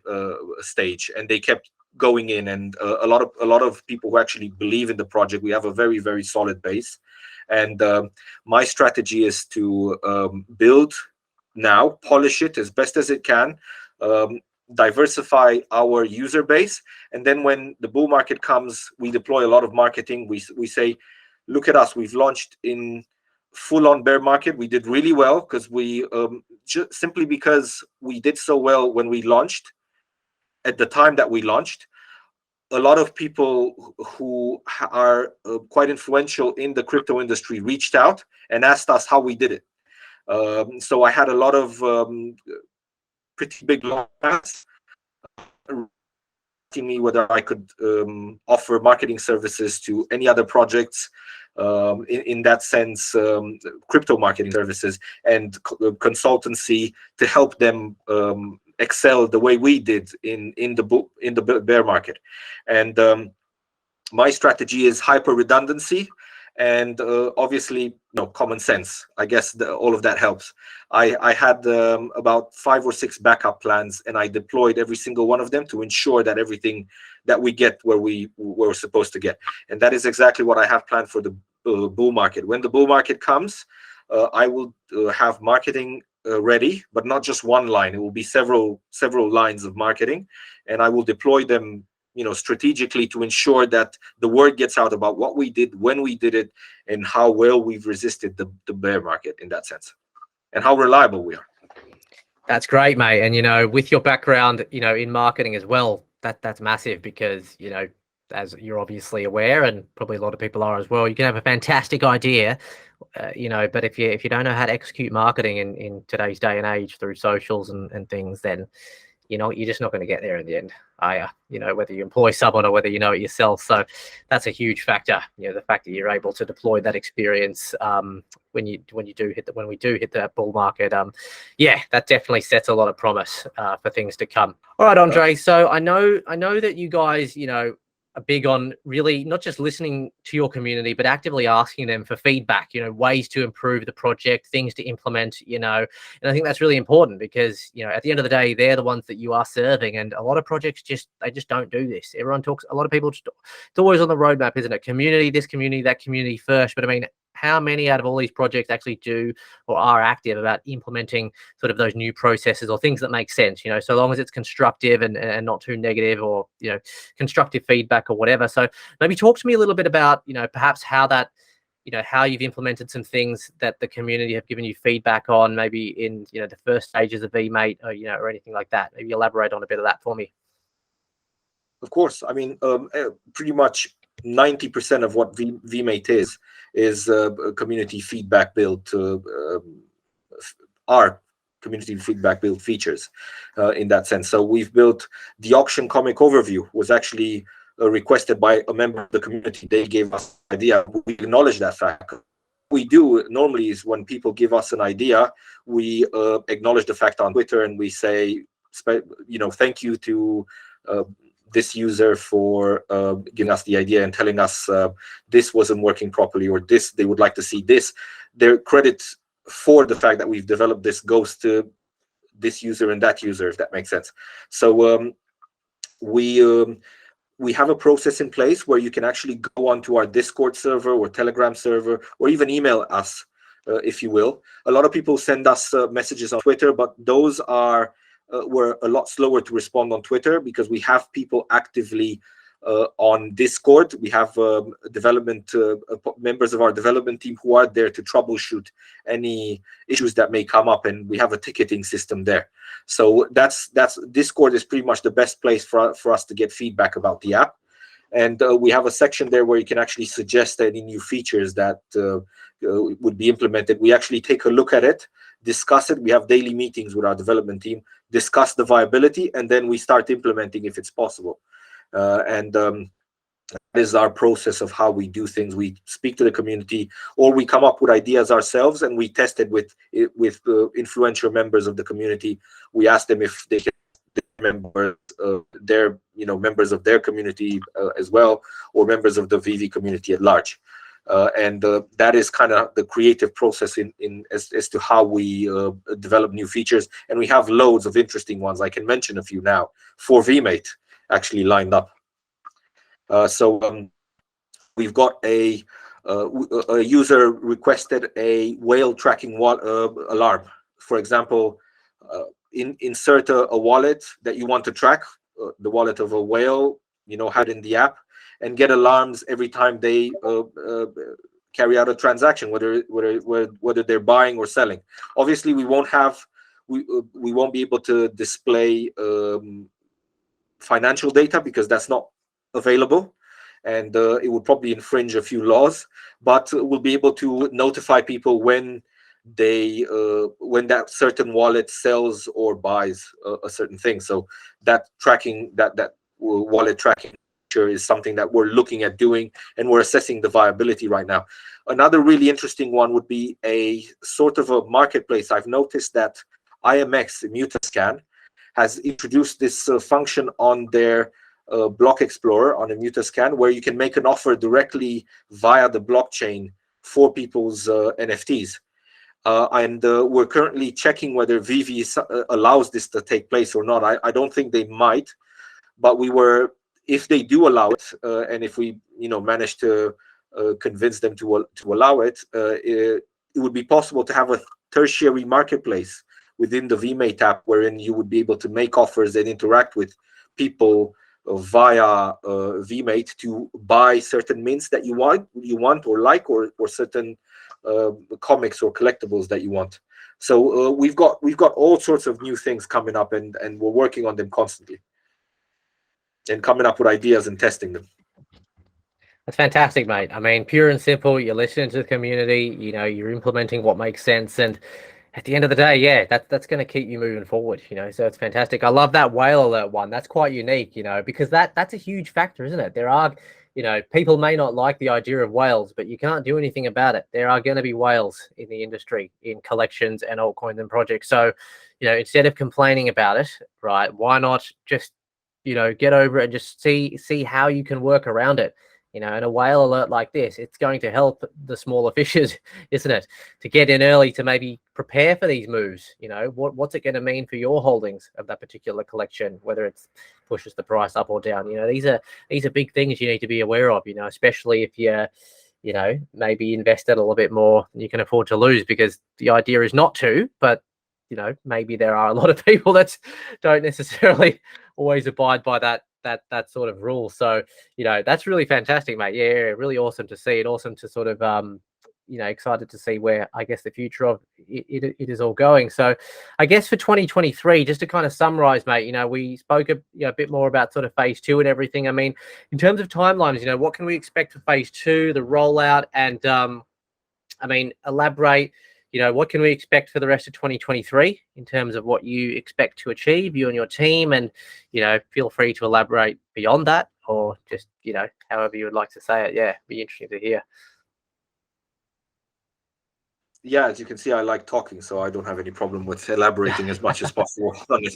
stage, and they kept going in. And a lot of people who actually believe in the project. We have a very, very solid base. And my strategy is to build now, polish it as best as it can, diversify our user base, and then when the bull market comes, we deploy a lot of marketing. We say, look at us, we've launched in full-on bear market. We did really well, because we simply because we did so well when we launched, at the time that we launched, a lot of people who are quite influential in the crypto industry reached out and asked us how we did it. So I had a lot of pretty big launches asking me whether I could offer marketing services to any other projects, in that sense, crypto marketing services and consultancy to help them excel the way we did in the bear market. And my strategy is hyper redundancy, and obviously common sense. I guess all of that helps. I had about 5 or 6 backup plans, and I deployed every single one of them to ensure that everything that we get where we were supposed to get. And that is exactly what I have planned for the bull market. When the bull market comes, I will have marketing ready, but not just one line. It will be several lines of marketing, and I will deploy them strategically to ensure that the word gets out about what we did, when we did it, and how well we've resisted the bear market in that sense, and how reliable we are. That's great, mate. And with your background in marketing as well, that's massive, because as you're obviously aware, and probably a lot of people are as well, you can have a fantastic idea, but if you don't know how to execute marketing in today's day and age through socials and things, then you're just not going to get there in the end, are you? Whether you employ someone or whether you know it yourself. So that's a huge factor. The fact that you're able to deploy that experience when we do hit that bull market. Yeah, that definitely sets a lot of promise for things to come. All right, Andrei. So I know that you guys, are big on really not just listening to your community, but actively asking them for feedback, ways to improve the project, things to implement, and I think that's really important, because, at the end of the day, they're the ones that you are serving. And a lot of projects just don't do this. A lot of people it's always on the roadmap, isn't it? Community, this community, that community first. But I mean, how many out of all these projects actually do or are active about implementing sort of those new processes or things that make sense, so long as it's constructive and not too negative, or, constructive feedback or whatever. So maybe talk to me a little bit about, perhaps how that, how you've implemented some things that the community have given you feedback on, maybe in, the first stages of Vmate, or, or anything like that. Maybe elaborate on a bit of that for me. Of course. I mean, pretty much 90% of what Vmate is community feedback built, our community feedback built features in that sense. So we've built the auction comic overview, was actually requested by a member of the community. They gave us an idea. We acknowledge that fact. What we do normally is when people give us an idea, we acknowledge the fact on Twitter, and we say, thank you to this user for giving us the idea and telling us this wasn't working properly, or this, they would like to see this. Their credit for the fact that we've developed this goes to this user and that user, if that makes sense. So we have a process in place where you can actually go onto our Discord server or Telegram server, or even email us, if you will. A lot of people send us messages on Twitter, but those are were a lot slower to respond on Twitter, because we have people actively on Discord. We have development members of our development team who are there to troubleshoot any issues that may come up, and we have a ticketing system there. So that's Discord is pretty much the best place for us to get feedback about the app. And we have a section there where you can actually suggest any new features that would be implemented. We actually take a look at it, discuss it. We have daily meetings with our development team, discuss the viability, and then we start implementing if it's possible. That is our process of how we do things. We speak to the community, or we come up with ideas ourselves, and we test it with influential members of the community. We ask them if they can members their members of their community as well, or members of the VV community at large. That is kind of the creative process as to how we develop new features. And we have loads of interesting ones. I can mention a few now for Vmate actually lined up. We've got a user requested a whale tracking alarm. For example, insert a wallet that you want to track, the wallet of a whale, had in the app, and get alarms every time they carry out a transaction, whether they're buying or selling. Obviously, we won't be able to display financial data, because that's not available, and it would probably infringe a few laws. But we'll be able to notify people when that certain wallet sells or buys a certain thing. So that tracking, that wallet tracking is something that we're looking at doing, and we're assessing the viability right now. Another really interesting one would be a sort of a marketplace. I've noticed that IMX, Mutascan, has introduced this function on their block explorer on a Mutascan, where you can make an offer directly via the blockchain for people's NFTs. We're currently checking whether Vivi allows this to take place or not. I don't think they might, but if they do allow it, and if we manage to convince them to allow it, it would be possible to have a tertiary marketplace within the Vmate app, wherein you would be able to make offers and interact with people via Vmate to buy certain mints that you want or like, or certain comics or collectibles that you want. So we've got all sorts of new things coming up, and we're working on them constantly, and coming up with ideas and testing them. That's fantastic, mate. I mean, pure and simple, you're listening to the community, you're implementing what makes sense, and at the end of the day, yeah, that's going to keep you moving forward, so it's fantastic. I love that whale alert one. That's quite unique, because that's a huge factor, isn't it? There are, people may not like the idea of whales, but you can't do anything about it. There are going to be whales in the industry, in collections and altcoins and projects. So, instead of complaining about it, right, why not just, get over it and just see how you can work around it. And a whale alert like this, it's going to help the smaller fishes, isn't it, to get in early, to maybe prepare for these moves. What's it going to mean for your holdings of that particular collection, whether it pushes the price up or down. These are big things you need to be aware of, especially if you're maybe invest it a little bit more than you can afford to lose, because the idea is not to, but maybe there are a lot of people that don't necessarily always abide by that sort of rule. So, that's really fantastic, mate. Yeah, really awesome to see it. Awesome to sort of, excited to see where, I guess, the future of it is all going. So I guess for 2023, just to kind of summarize, mate, we spoke a bit more about sort of phase 2 and everything. I mean, in terms of timelines, what can we expect for phase 2, the rollout, and elaborate, what can we expect for the rest of 2023 in terms of what you expect to achieve, you and your team, and, feel free to elaborate beyond that, or just, however you would like to say it. Yeah, be interesting to hear. Yeah, as you can see, I like talking, so I don't have any problem with elaborating as much as possible on it.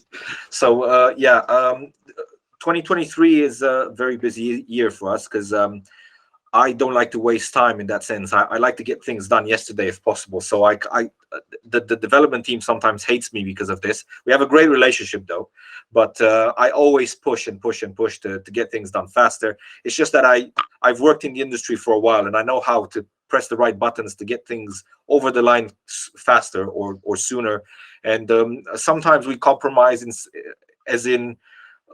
So 2023 is a very busy year for us, because I don't like to waste time in that sense. I like to get things done yesterday if possible. So the development team sometimes hates me because of this. We have a great relationship though, but I always push and push and push to get things done faster. It's just that I've worked in the industry for a while, and I know how to press the right buttons to get things over the line faster or sooner. And sometimes we compromise as in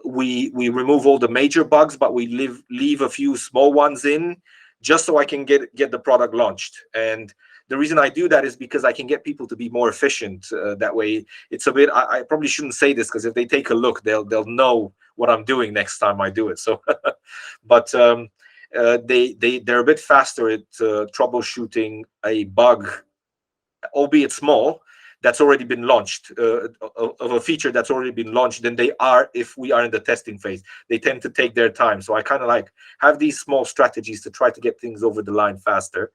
we remove all the major bugs, but we leave a few small ones in, just so I can get the product launched. And the reason I do that is because I can get people to be more efficient. That way, it's a bit. I probably shouldn't say this, because if they take a look, they'll know what I'm doing next time I do it. So, but they're a bit faster at troubleshooting a bug, albeit small, that's already been launched, of a feature that's already been launched, than they are if we are in the testing phase. They tend to take their time. So I kind of like have these small strategies to try to get things over the line faster.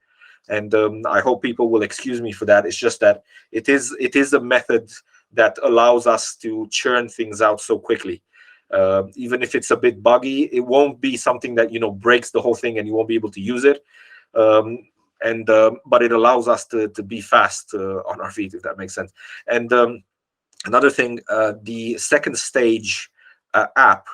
And I hope people will excuse me for that. It's just that it is a method that allows us to churn things out so quickly. Even if it's a bit buggy, it won't be something that breaks the whole thing and you won't be able to use it. But it allows us to be fast on our feet, if that makes sense. And another thing, the second stage app,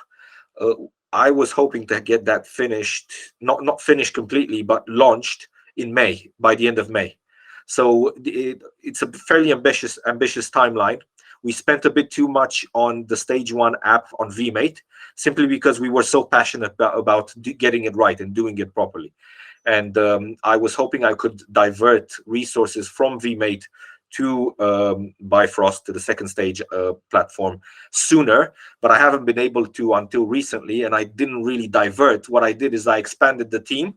I was hoping to get that finished, not finished completely, but launched in May, by the end of May. So it's a fairly ambitious timeline. We spent a bit too much on the stage 1 app on Vemate, simply because we were so passionate about getting it right and doing it properly. And I was hoping I could divert resources from Vemate to Bifrost, to the second stage platform, sooner, but I haven't been able to until recently. And I didn't really divert. What I did is I expanded the team,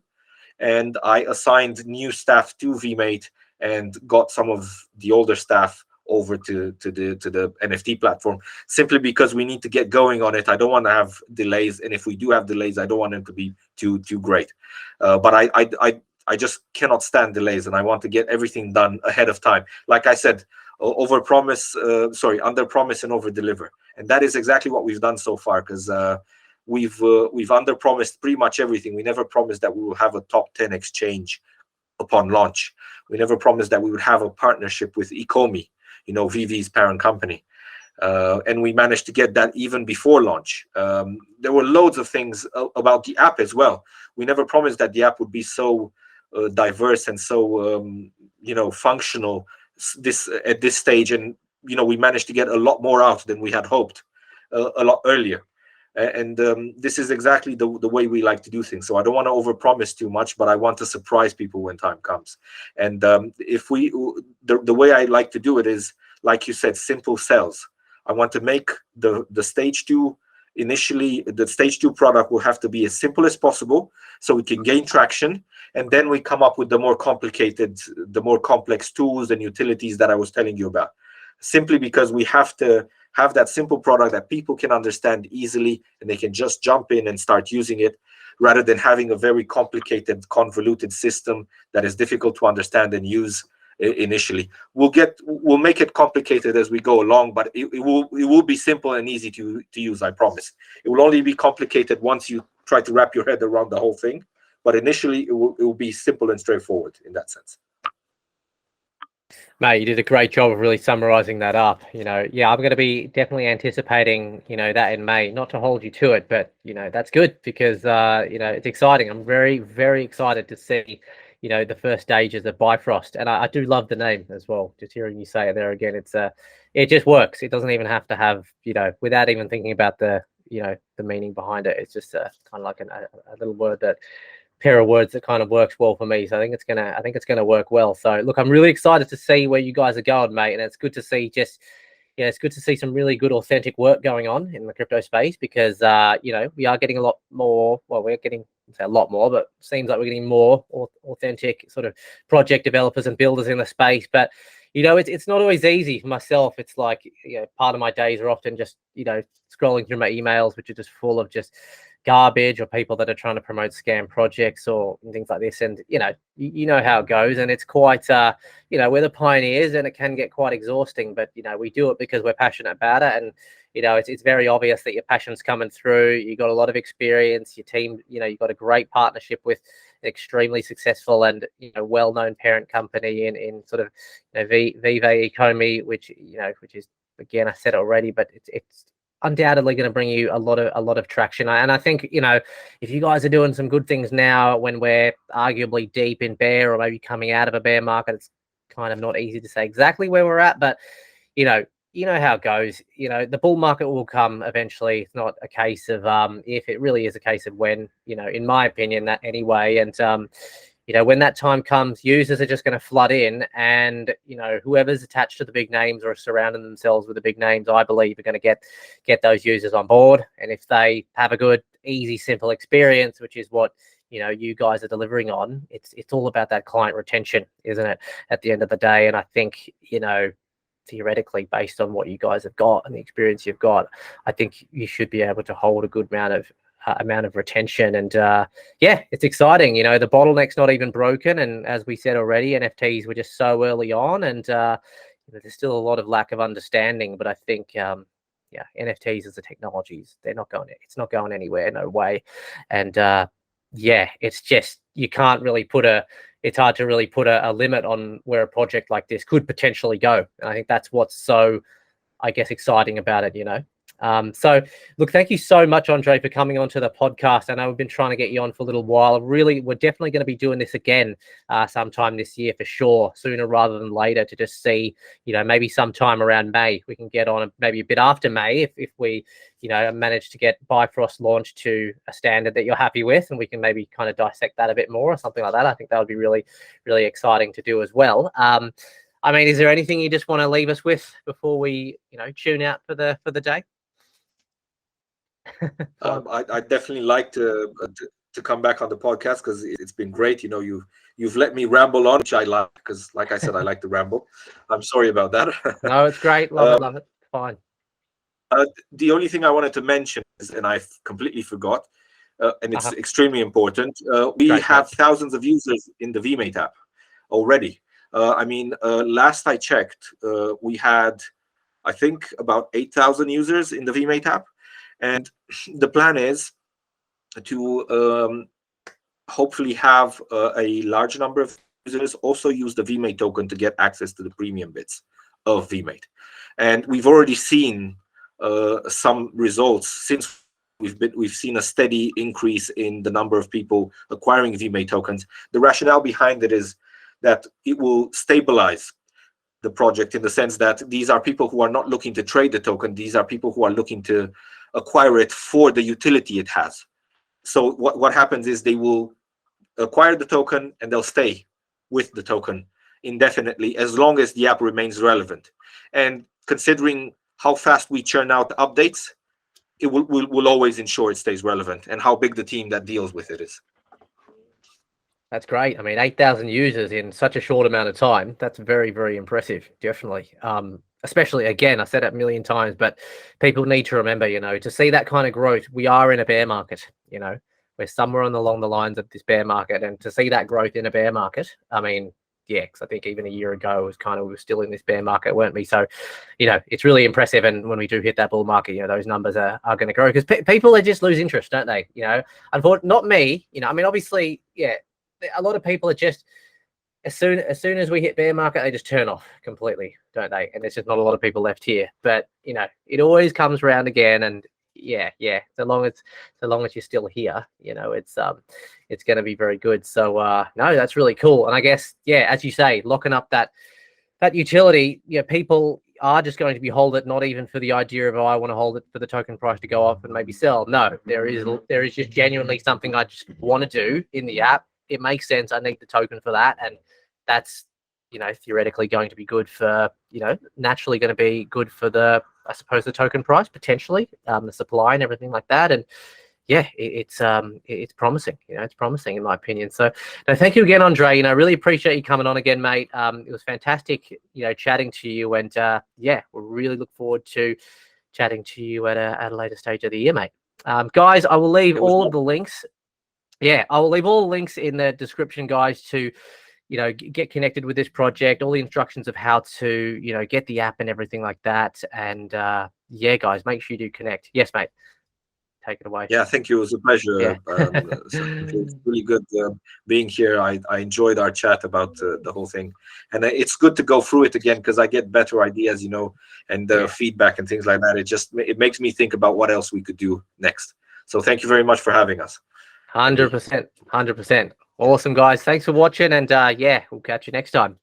and I assigned new staff to Vemate and got some of the older staff over to the NFT platform, simply because we need to get going on it. I don't want to have delays, and if we do have delays, I don't want them to be too great. But I just cannot stand delays, and I want to get everything done ahead of time. Like I said, under promise and over deliver, and that is exactly what we've done so far. Because we've under promised pretty much everything. We never promised that we will have a top 10 exchange upon launch. We never promised that we would have a partnership with Ecomi, VV's parent company. And we managed to get that even before launch. There were loads of things about the app as well. We never promised that the app would be so diverse and so functional at this stage. And we managed to get a lot more out than we had hoped a lot earlier. And this is exactly the way we like to do things. So I don't want to overpromise too much, but I want to surprise people when time comes. And the way I like to do it is, like you said, simple sells. I want to make the stage 2 initially. The stage 2 product will have to be as simple as possible, so we can gain traction, and then we come up with the more complex tools and utilities that I was telling you about. Simply because we have to have that simple product that people can understand easily, and they can just jump in and start using it, rather than having a very complicated, convoluted system that is difficult to understand and use initially. We'll make it complicated as we go along, but it will be simple and easy to use, I promise. It will only be complicated once you try to wrap your head around the whole thing, but initially it will be simple and straightforward in that sense. Mate, you did a great job of really summarizing that up. Yeah, I'm going to be definitely anticipating, that in May. Not to hold you to it, but that's good, because it's exciting. I'm very, very excited to see, the first stages of Bifrost. And I do love the name as well. Just hearing you say it there again, it just works. It doesn't even have to have, without even thinking about the meaning behind it. It's just kind of like a little pair of words that kind of works well for me. So I think it's gonna work well. So look, I'm really excited to see where you guys are going, mate. And it's good to see it's good to see some really good authentic work going on in the crypto space, because we are getting a lot more. Well, we're getting, say a lot more, but seems like we're getting more authentic sort of project developers and builders in the space. But it's not always easy for myself. It's like, part of my days are often just scrolling through my emails, which are just full of just garbage, or people that are trying to promote scam projects or things like this. And you know how it goes, and it's quite we're the pioneers, and it can get quite exhausting, but we do it because we're passionate about it. And it's very obvious that your passion's coming through. You got a lot of experience, your team, you've got a great partnership with an extremely successful and well-known parent company in sort of Veve Ecomi, which is, again, I said it already, but it's undoubtedly going to bring you a lot of traction. And I think if you guys are doing some good things now, when we're arguably deep in bear, or maybe coming out of a bear market, it's kind of not easy to say exactly where we're at, but you know how it goes. The bull market will come eventually. It's not a case of if, it really is a case of when, in my opinion, that anyway. And when that time comes, users are just going to flood in, and whoever's attached to the big names or surrounding themselves with the big names, I believe, are going to get those users on board. And if they have a good, easy, simple experience, which is what you guys are delivering on, it's all about that client retention, isn't it, at the end of the day? And I think theoretically, based on what you guys have got and the experience you've got, I think you should be able to hold a good amount of retention. And it's exciting. The bottleneck's not even broken, and as we said already, NFTs were just so early on, and there's still a lot of lack of understanding. But I think NFTs as a technologies, it's not going anywhere, no way. And it's just, it's hard to really put a limit on where a project like this could potentially go. And I think that's what's so, I guess, exciting about it. So look, thank you so much, Andrei, for coming onto the podcast. I know we've been trying to get you on for a little while. Really, we're definitely going to be doing this again sometime this year for sure, sooner rather than later, to just see, maybe sometime around May we can get on, maybe a bit after May, if we manage to get Bifrost launched to a standard that you're happy with, and we can maybe kind of dissect that a bit more or something like that. I think that would be really, really exciting to do as well. I mean, is there anything you just want to leave us with before we tune out for the day? I definitely like to come back on the podcast, because it's been great. You've let me ramble on, which I like, because like I said, I like to ramble. I'm sorry about that. No, it's great. Love it. Fine. The only thing I wanted to mention is, and I completely forgot, and it's extremely important. We have thousands of users in the Vemate app already. Last I checked, we had, I think, about 8,000 users in the Vemate app. And the plan is to hopefully have a large number of users also use the Vemate token to get access to the premium bits of Vemate. And we've already seen some results since we've seen a steady increase in the number of people acquiring Vemate tokens. The rationale behind it is that it will stabilize the project, in the sense that these are people who are not looking to trade the token. These are people who are looking to acquire it for the utility it has. So what happens is they will acquire the token, and they'll stay with the token indefinitely, as long as the app remains relevant. And considering how fast we churn out updates, it will always ensure it stays relevant, and how big the team that deals with it is. That's great. I mean, 8,000 users in such a short amount of time, that's very, very impressive, definitely. Especially, again, I said it a million times, but people need to remember, to see that kind of growth, we are in a bear market, we're somewhere along the lines of this bear market, and to see that growth in a bear market, I mean, because I think even a year ago, we were still in this bear market, weren't we? So, it's really impressive. And when we do hit that bull market, those numbers are going to grow, because people are just lose interest, don't they? Unfortunately, not me, obviously, a lot of people are just, as soon as we hit bear market, they just turn off completely, don't they? And there's just not a lot of people left here. But it always comes around again, and yeah. So long as you're still here, it's going to be very good. So no, that's really cool. And I guess, yeah, as you say, locking up that utility, people are just going to be hold it, not even for the idea of, oh, I want to hold it for the token price to go up and maybe sell. No, there is just genuinely something I just want to do in the app. It makes sense. I need the token for that, and that's theoretically going to be good for naturally going to be good for the, I suppose, the token price potentially, the supply and everything like that. And yeah, it's promising. It's promising in my opinion. So, no, thank you again, Andrei. Really appreciate you coming on again, mate. It was fantastic, chatting to you, and yeah, we really look forward to chatting to you at a later stage of the year, mate. Guys, I will leave all of the links. Yeah, I will leave all the links in the description, guys, to get connected with this project, all the instructions of how to get the app and everything like that. And yeah, guys, make sure you do connect. Yes, mate. Take it away. Yeah, thank you. It was a pleasure. Yeah. It's really good being here. I enjoyed our chat about the whole thing, and it's good to go through it again because I get better ideas, and feedback and things like that. It makes me think about what else we could do next. So thank you very much for having us. 100%. Awesome, guys. Thanks for watching, and yeah, we'll catch you next time.